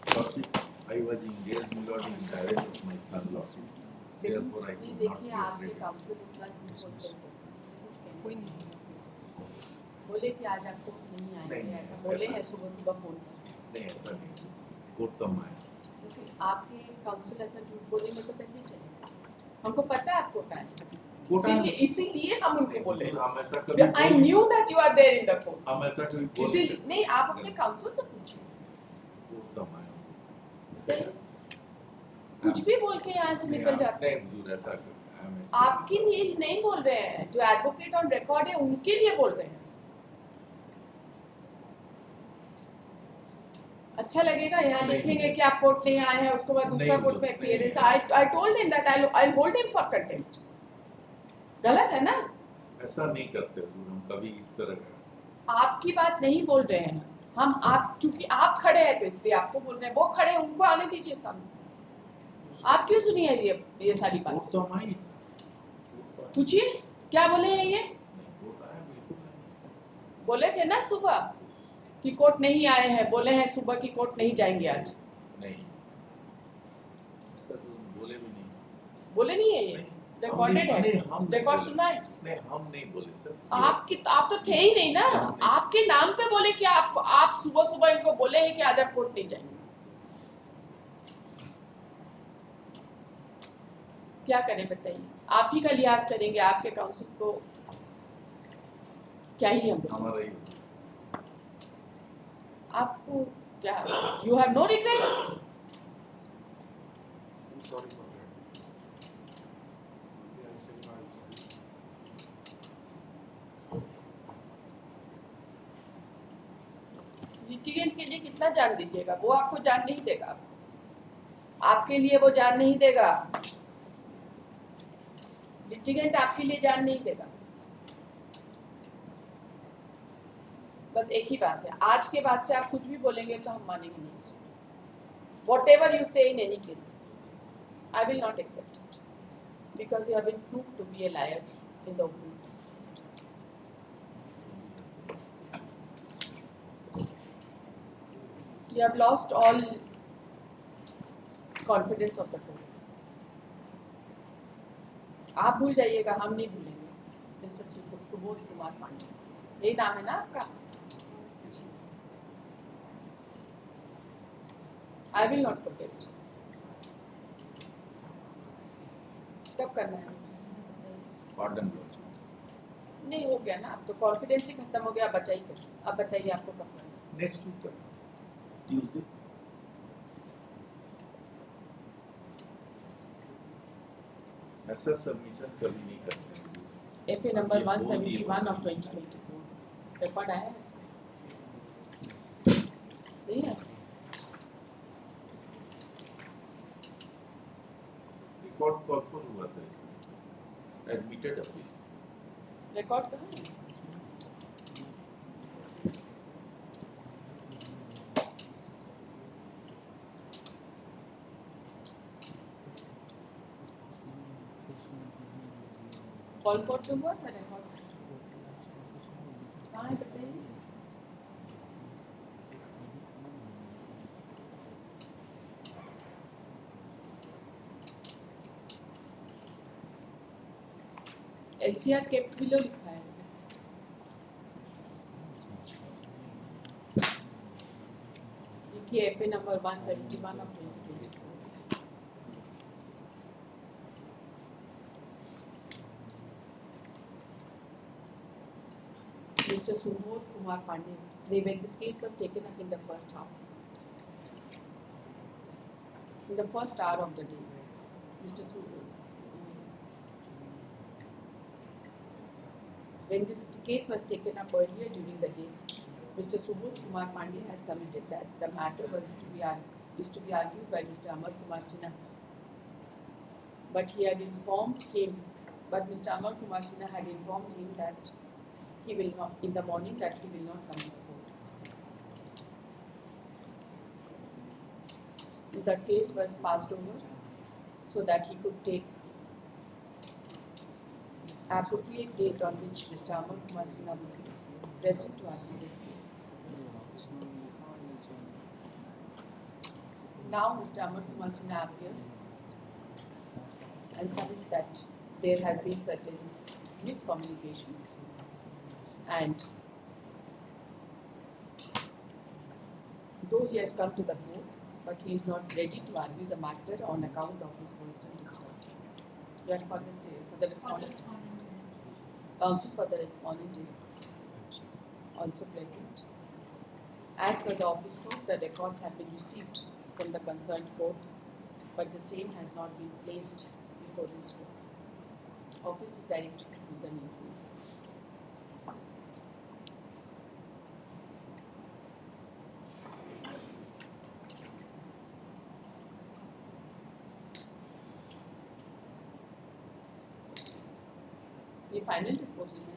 Lordship, I was engaged in Lord in marriage of my son lawsuit. Therefore, I नहीं could not देखिए be आपके afraid. Council इतना झूठ बोलते हैं कोई नहीं बोले कि आज आपको नहीं आएंगे नहीं, ऐसा ऐसा बोले नहीं। हैं सुबह सुबह फोन पर नहीं ऐसा नहीं कोर्ट तो मैं तो फिर आपके काउंसिल ऐसा झूठ बोलेंगे तो कैसे ही चलेगा हमको पता है आपको टाइम इसीलिए हम उनको बोले हम ऐसा कभी I knew that you are there in the court हम ऐसा कभी बोल इसी सकते नहीं आप अपने काउंसिल से पूछिए कोर्ट तो मैं तो कुछ भी बोल के यहाँ से निकल जाते हैं नहीं हुजूर ऐसा कर आपके लिए नहीं बोल रहे हैं जो एडवोकेट ऑन रिकॉर्ड है उनके लिए बोल रहे हैं अच्छा लगेगा यहाँ नहीं, लिखेंगे कि आप कोर्ट नहीं आए हैं उसके बाद दूसरा नहीं, कोर्ट में नहीं, अपीयरेंस नहीं। I told him that I hold him for contempt गलत है ना ऐसा नहीं करते हुजूर हम कभी इस तरह का आपकी बात नहीं बोल रहे हैं हम आप क्योंकि आप खड़े हैं तो इसलिए आपको बोल रहे हैं वो खड़े हैं उनको आने दीजिए सामने आप क्यों सुनिए ये सारी बात कोर्ट तो मैं पूछिए क्या बोले हैं ये होता है बिल्कुल नहीं। बोले थे ना सुबह कि कोर्ट नहीं आए हैं बोले हैं सुबह की कोर्ट नहीं जाएंगे आज नहीं ऐसा तो बोले भी नहीं बोले नहीं है ये नहीं, रिकॉर्डेड हम नहीं- है हम नहीं रिकॉर्ड बोले। सुना है नहीं हम नहीं बोले सर आप तो थे ही नहीं ना हम नहीं। आपके नाम पे बोले कि आप सुबह सुबह इनको बोले हैं कि आज आप कोर्ट नहीं जाएंगे क्या करें बताइए आप ही का लिहाज करेंगे आपके काउंसिल को क्या ही हम बोलें? हमारा ही आपको क्या you have no regrets sorry for that litigant के लिए कितना जान दीजिएगा वो आपको जान नहीं देगा आपके लिए वो जान नहीं देगा लिटिगेंट आपके लिए जान नहीं देगा बस एक ही बात है आज के बाद से आप कुछ भी बोलेंगे तो हम मानेंगे नहीं उसको whatever you say in any case I will not accept it because you have been proved to be a liar in the open you have lost all confidence of the court आप भूल जाइएगा हम नहीं भूलेंगे mister Subodh Kumar Pandey यही नाम है ना आपका I will not forget. कब करना है मिस्टर सिंह बताइए पार्डन नहीं हो गया ना अब तो कॉन्फिडेंस ही खत्म हो गया बचाई कर अब बताइए आपको कब करना है नेक्स्ट वीक का ट्यूसडे ऐसा सबमिशन कभी नहीं करते FA नंबर ये बहुत ही 171 ऑफ 2024 रिकॉर्ड आया है इसमें नहीं है रिकॉर्ड कॉल पर हुआ था एडमिटेड अपील रिकॉर्ड कहाँ है इसमें कॉल फॉर तो हुआ था रिकॉर्ड कहाँ है बताइए LCR kept below लिखा है इसमें देखिए FA number 171 of 2024 Mr. Subodh Kumar Pandey. When this case was taken up in the first half, in the first hour of the day, Mr. Subodh. When this case was taken up earlier during the day, Mr. Subodh Kumar Pandey had submitted that the matter is to be argued by Mr. Amar Kumar Sinha. But he had informed him But Mr. Amar Kumar Sinha had informed him that he will not, in the morning, that he will not come to court. The case was passed over so that he could take appropriate date on which Mr. Amar Kumar Sinha would be present to argue this case. Now Mr. Amar Kumar Sinha appears and submits that there has been certain miscommunication and though he has come to the court, but he is not ready to argue the matter on account of his personal difficulty. Yet for the respondent, counsel for the respondent is also present. As per the office code, the records have been received from the concerned court, but the same has not been placed before this court. Office is directed to do the needful. ये final disposal है.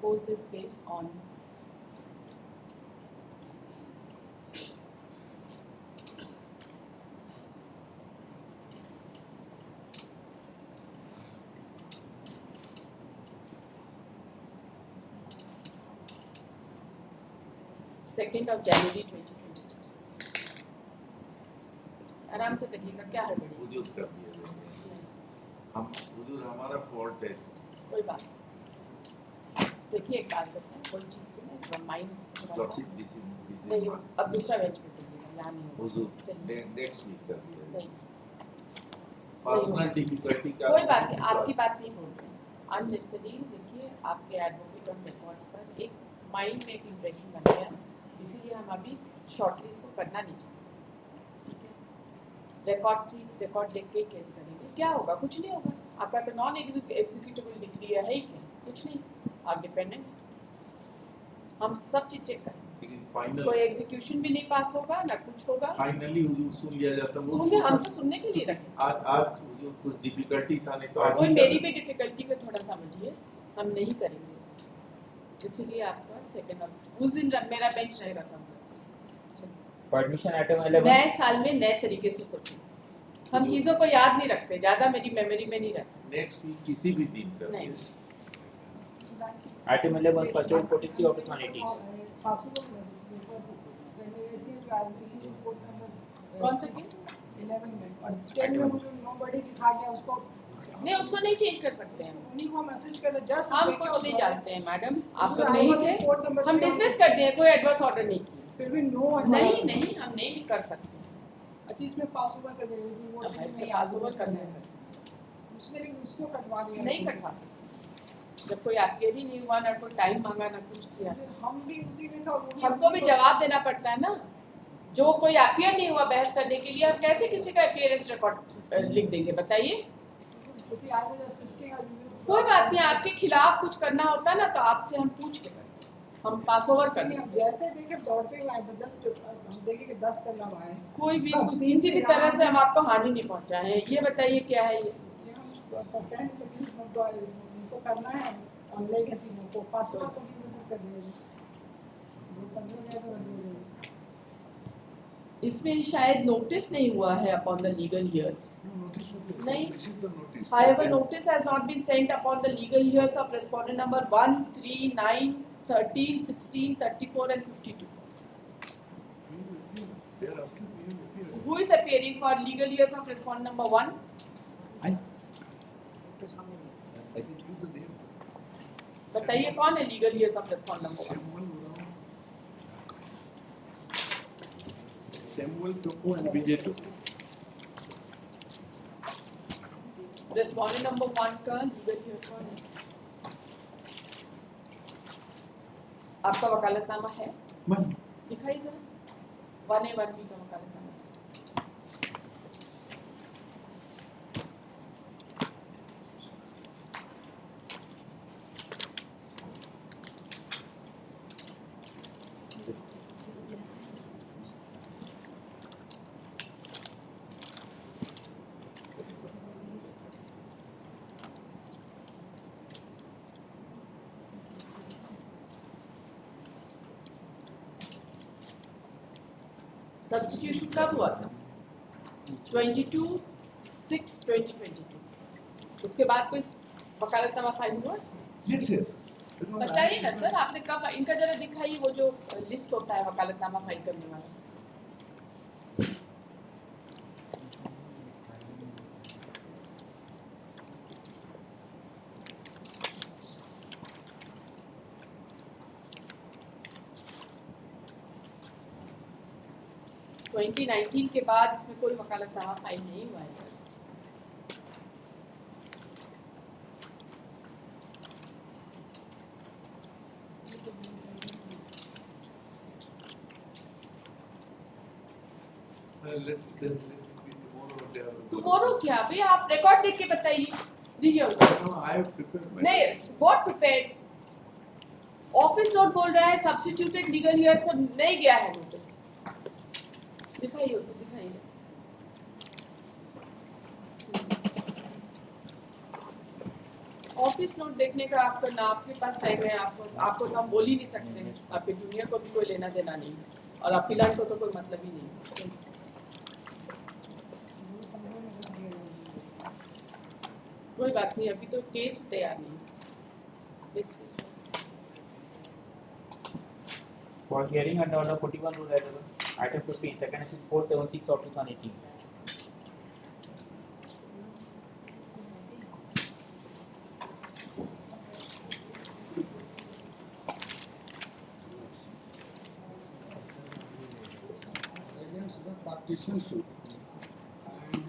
Pose this case on Second of January 2026. आराम से करिएगा, क्या हड़बड़ी? हुजूर कर दिया जाएगा। हम हुजूर हमारा फॉल्ट है। कोई बात देखिए, एक बात करते हैं, कोई चीज़ से ना माइंड थोड़ा सा नहीं, अब दूसरा वेंट कर दीजिएगा, यहाँ नहीं होगा। हुजूर नेक्स्ट वीक कर दिया नहीं, पर्सनल डिफिकल्टी का कोई बात नहीं, आपकी बात नहीं बोल रहे हैं। अननेसेसरी देखिए, आपके एडवोकेट ऑन रिकॉर्ड पर एक माइंड में एक इम्प्रेशन बन गया, इसीलिए हम अभी शॉर्टली इसको करना नहीं चाहते, ठीक है? रिकॉर्ड देख के केस करेंगे, क्या होगा? कुछ नहीं होगा। आपका तो नॉन एग्जीक्यूटिबल डिग्री है ही क्या? कुछ नहीं, आप डिपेंडेंट, हम सब चीज चेक करेंगे। कोई एग्जीक्यूशन भी नहीं पास होगा, ना कुछ होगा। फाइनली हुजूर सुन लिया जाता है। सुन लिया, हम तो सुनने के लिए रखे। आज हुजूर कुछ डिफिकल्टी था, नहीं तो आज कोई मेरी भी डिफिकल्टी को थोड़ा समझिए, हम नहीं करेंगे इस केस को, इसीलिए आपका सेकंड ऑफ उस दिन मेरा बेंच रहेगा काम करने। परमिशन आइटम 11 नए साल में नए तरीके से सोचें, हम चीजों को याद नहीं रखते, ज्यादा मेरी मेमोरी में नहीं रहता। नेक्स्ट वीक किसी भी दिन कर नहीं, आइटम 11 फर्स्ट ऑफ 43 of 2018 कौन सा केस? 11 में और 10 में मुझे नोबडी दिखा गया, उसको नहीं, उसको नहीं चेंज कर सकते हैं, उन्हीं को मैसेज कर जस्ट हम कुछ नहीं जानते हैं मैडम, आप लोग नहीं थे, हम डिसमिस कर दिए, कोई एडवर्स ऑर्डर नहीं किया, फिर भी नो नहीं नहीं हम नहीं कर सकते। अच्छा, इसमें पास ओवर कर देंगे, वो इसमें पास ओवर करना है, उसमें भी उसको कटवा दिया, नहीं कटवा सकते जब कोई अपीयर ही नहीं हुआ, ना कोई टाइम मांगा, ना कुछ किया। हम भी उसी में था, हमको भी जवाब देना पड़ता है ना, जो कोई अपीयर नहीं हुआ बहस करने के लिए, हम कैसे किसी का अपीयरेंस रिकॉर्ड लिख देंगे बताइए? कोई बात नहीं, आपके खिलाफ कुछ करना होता है ना तो आपसे हम पूछ के करते हैं, हम पास ओवर कर लेते हैं। जैसे देखे दौड़ते हुए आए, जस्ट हम देखे कि 10 चल रहा है, कोई भी किसी भी तरह से हम आपको हानि नहीं पहुंचाए हैं, ये बताइए क्या है ये? उनको करना है और ले गए तीनों को पास ओवर को भी मैसेज कर दिया, वो 15 मिनट इसमें शायद नोटिस नहीं हुआ है अपॉन द लीगल हियर्स, नहीं, however notice has not been sent upon the legal hears of respondent number 1, 3, 9, 13, 16, 34 and 52. Who is appearing for legal hears of respondent number 1? बताइए कौन है legal heirs of respondent number 1? Samuel Toku and Vijay Toku. Respondent number 1 का legal here कौन है? आपका वकालतनामा है? दिखाइए जरा, 1A 1B का वकालतनामा। सब्स्टिट्यूशन कब हुआ था? 22/6/2022। उसके बाद कोई वकालतनामा फाइल हुआ? Yes, yes. बताइए ना सर, आपने कब? इनका जरा दिखाइए वो जो लिस्ट होता है वकालतनामा फाइल करने वाला। तो 2019 के बाद इसमें कोई वकालतनामा फाइल नहीं हुआ है सर। टुमारो क्या भैया, आप रिकॉर्ड देख के बताइए, दीजिए उनको। No, I have prepared my. नहीं, व्हाट प्रिपेयर्ड? ऑफिस नोट बोल रहा है सब्स्टिट्यूटेड लीगल ईयर्स को नहीं गया है नोटिस। दिखाइए उनको, दिखाइए। ऑफिस नोट देखने का आपका ना आपके पास टाइम है, आपको तो हम बोल ही नहीं सकते हैं। आपके जूनियर को भी कोई लेना देना नहीं है और अपीलांट को तो कोई मतलब ही नहीं है। कोई बात नहीं, अभी तो केस तैयार नहीं है। Next case For hearing under order 41 rule item 15, second is 476 of 2018. Against the partition suit, and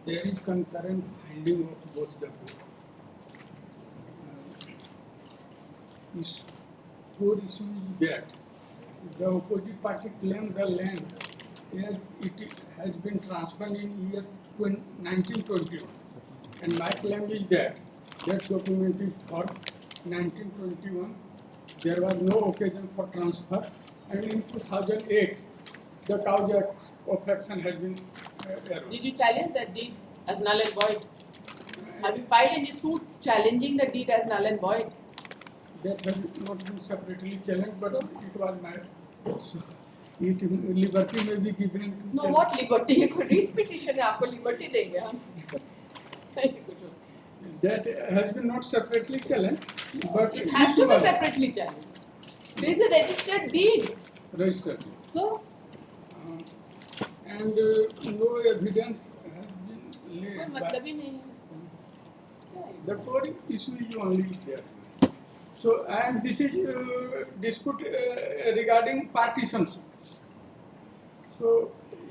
there is concurrent finding of both the court. This core issue is that the opposite party claimed the land as it has been transferred in year 1921, and my claim is that that document is for 1921. There was no occasion for transfer, and in 2008, the cause of action has been errored. Did you challenge that deed as null and void? Have you filed any suit challenging the deed as null and void? That has not been separately challenged, but So? it was my, so it liberty may be given. No, what liberty? ये कोई REET petition है, आपको liberty देंगे हम। That has been not separately challenged, but It has to be separately challenged. There is a registered deed. registered. So, And no evidence has been कोई laid. मतलब ही नहीं है इसमें। The core issue is only there. So, and this is dispute regarding partition suit. So,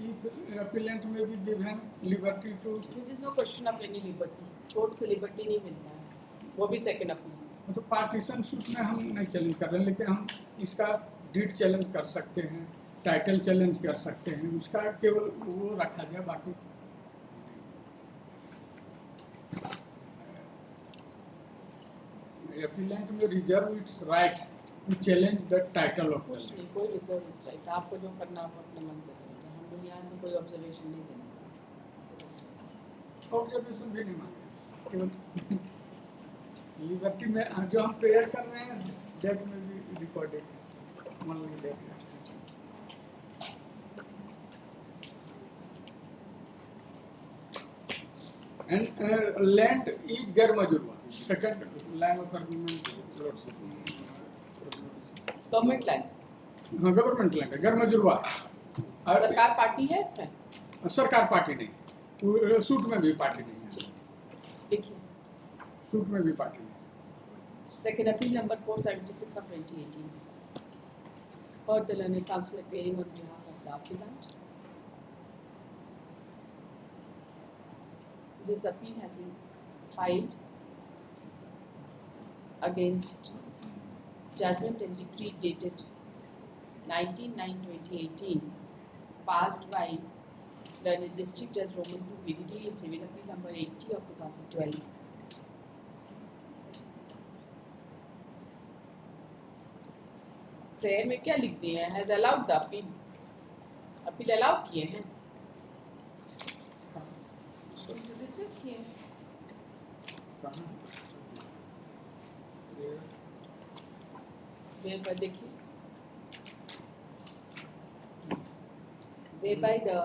if appellant may be given liberty to. There is no question of any liberty. Court से liberty नहीं मिलता है, वो भी second appeal. तो partition suit में हम नहीं चैलेंज कर रहे हैं, लेकिन हम इसका डीड चैलेंज कर सकते हैं, टाइटल चैलेंज कर सकते हैं, उसका केवल वो रखा जाए, बाकी appellant में reserve its right to challenge the title of कुछ नहीं, कोई रिजर्व इट्स राइट। आपको जो करना आप अपने मन से करेंगे, हम लोग यहाँ से कोई ऑब्जर्वेशन नहीं देंगे। ऑब्जर्वेशन भी नहीं मांगे, केवल लिबर्टी में जो हम प्रेयर कर रहे हैं दैट में भी recorded only that. And land is Garmajurwa, second line of argument. Government land, हाँ गवर्नमेंट लैंड है, गर्मजुर्वा। सरकार पार्टी है इसमें? सरकार पार्टी नहीं, सूट में भी पार्टी नहीं है, देखिए सूट में भी पार्टी नहीं। Second appeal number 476 of 2018. Heard the learned counsel appearing on behalf of the appellant. This appeal has been filed against judgment and decree dated 19/9/2018, passed by learned District Judge Roman 2 VDD in civil appeal number 80 of 2012. Prayer में क्या लिख दिए हैं? Has allowed the appeal, appeal allow किए हैं, dismiss किए हैं। Prayer पर देखिए, thereby the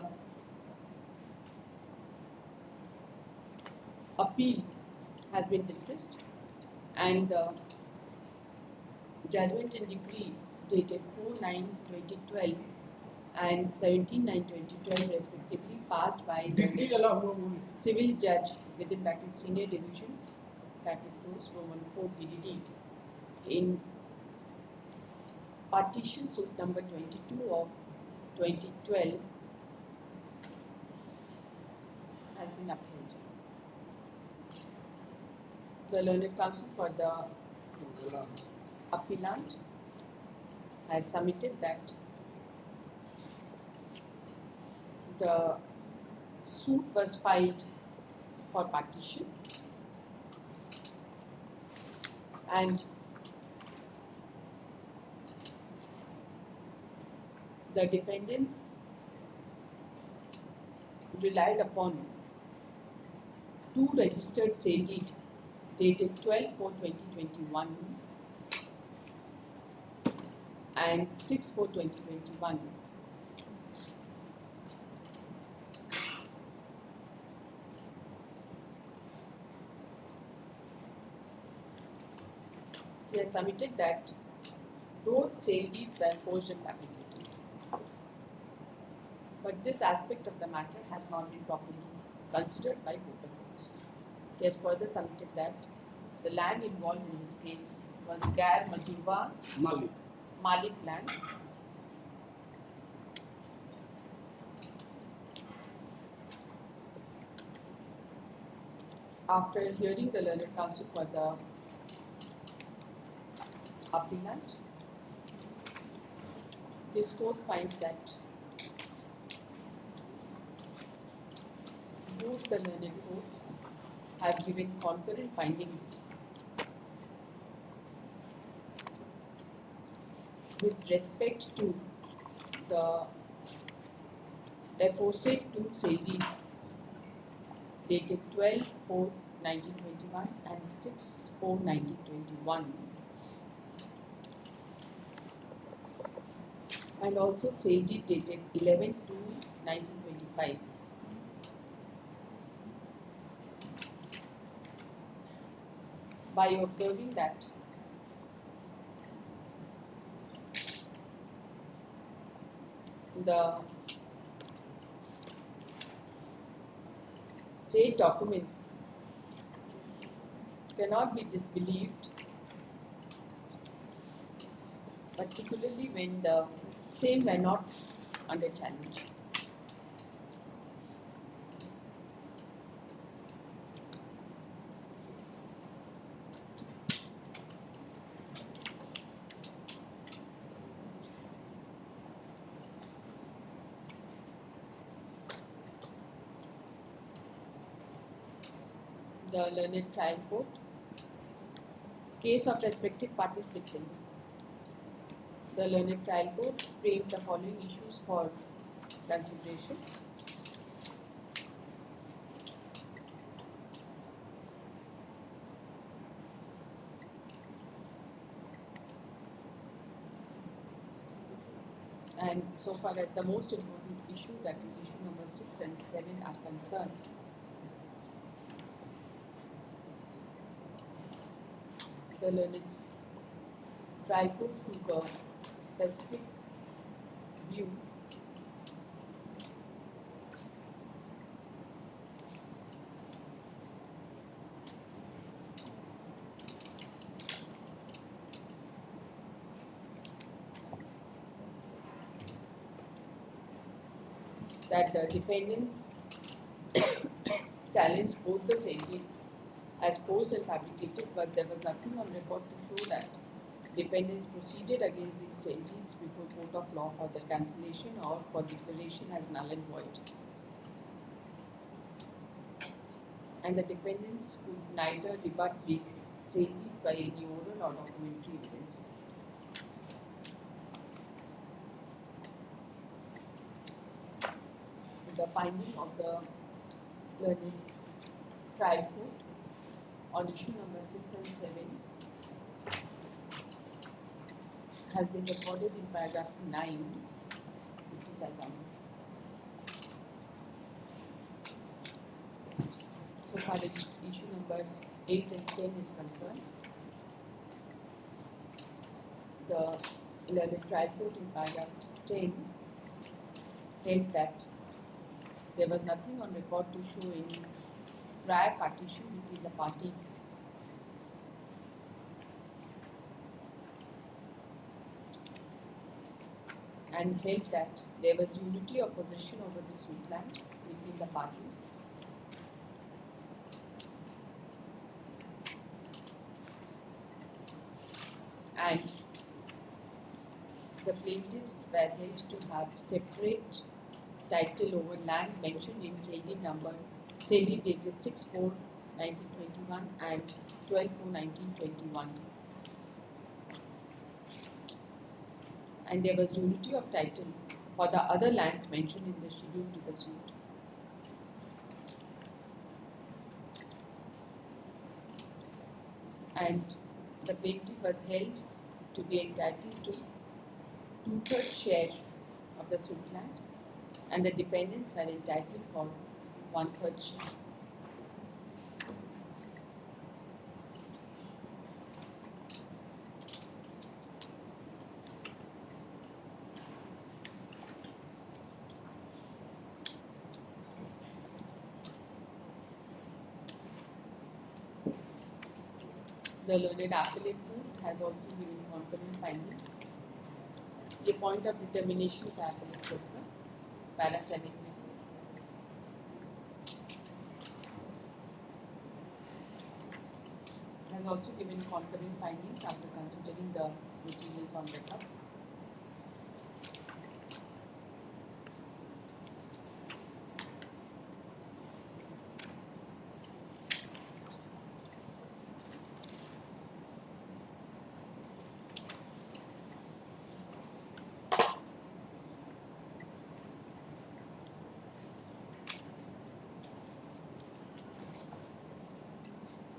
appeal has been dismissed and the judgment and decree dated 4/9/2012 and 17/9/2012 respectively passed by degree the अला हुआ वो लिखा civil judge within bracket senior division bracket close Roman 4 DDD in partition suit number 22 of 2012 has been upheld. The learned counsel for the appellant has submitted that the suit was filed for partition and the defendants relied upon two registered sale deed dated 12/4/2021 and 6/4/2021. He has submitted that both sale deeds were forged and fabricated. But this aspect of the matter has not been properly considered by both the courts. He has further submitted that the land involved in this case was Gair Majuba मालिक Malik land. After hearing the learned counsel for the appellant, this court finds that both the learned courts have given concurrent findings with respect to the aforesaid two sale deeds dated 12/4/1921 and 6/4/1921 and also sale deed dated 11/2/1925. By observing that the said documents cannot be disbelieved, particularly when the same were not under challenge. The learned trial court, case of respective parties declared. The learned trial court framed the following issues for consideration. And so far as the most important issue, that is issue number 6 and 7 are concerned, the learned trial court took a specific view that the defendants challenged both the sale deeds as forged and fabricated, but there was nothing on record to show that defendants proceeded against these sale deeds before court of law for their cancellation or for declaration as null and void. And the defendants could neither rebut these sale deeds by any oral or documentary evidence. The finding of the learned trial court on issue number 6 and 7 has been recorded in paragraph 9, which is as on. so far as issue number 8 and 10 is concerned, the learned trial court in paragraph 10 held that there was nothing on record to show any prior partition between the parties. And held that there was unity of possession over the sweet land between the parties. And the plaintiffs were held to have separate title over land mentioned in SAID dated 6/4/1921 and 12/4/1921. And there was unity of title for the other lands mentioned in the schedule to the suit. And the plaintiff was held to be entitled to 2/3 share of the suit land, and the defendants were entitled for 1/3 share. The learned appellate court has also given concurrent findings. ये point of determination था appellate court का, para 7 में. Has also given concurrent findings after considering the materials on record.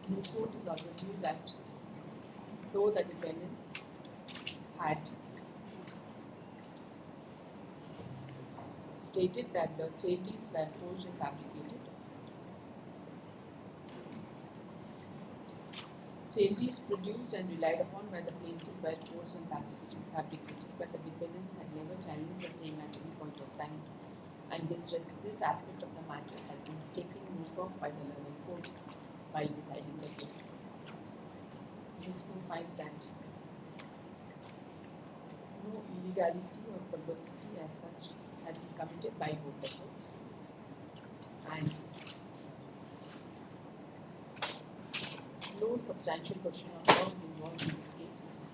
This court is of the view that though the defendants had stated that the deeds were forged and fabricated, deeds produced and relied upon by the plaintiff were forged and fabricated, but the defendants had never challenged the same at any point of time, and this aspect of the matter has been taken note of by the learned court while deciding the case. This court finds that no illegality or perversity as such has been committed by both the courts, and no substantial question of law is involved in this case, which is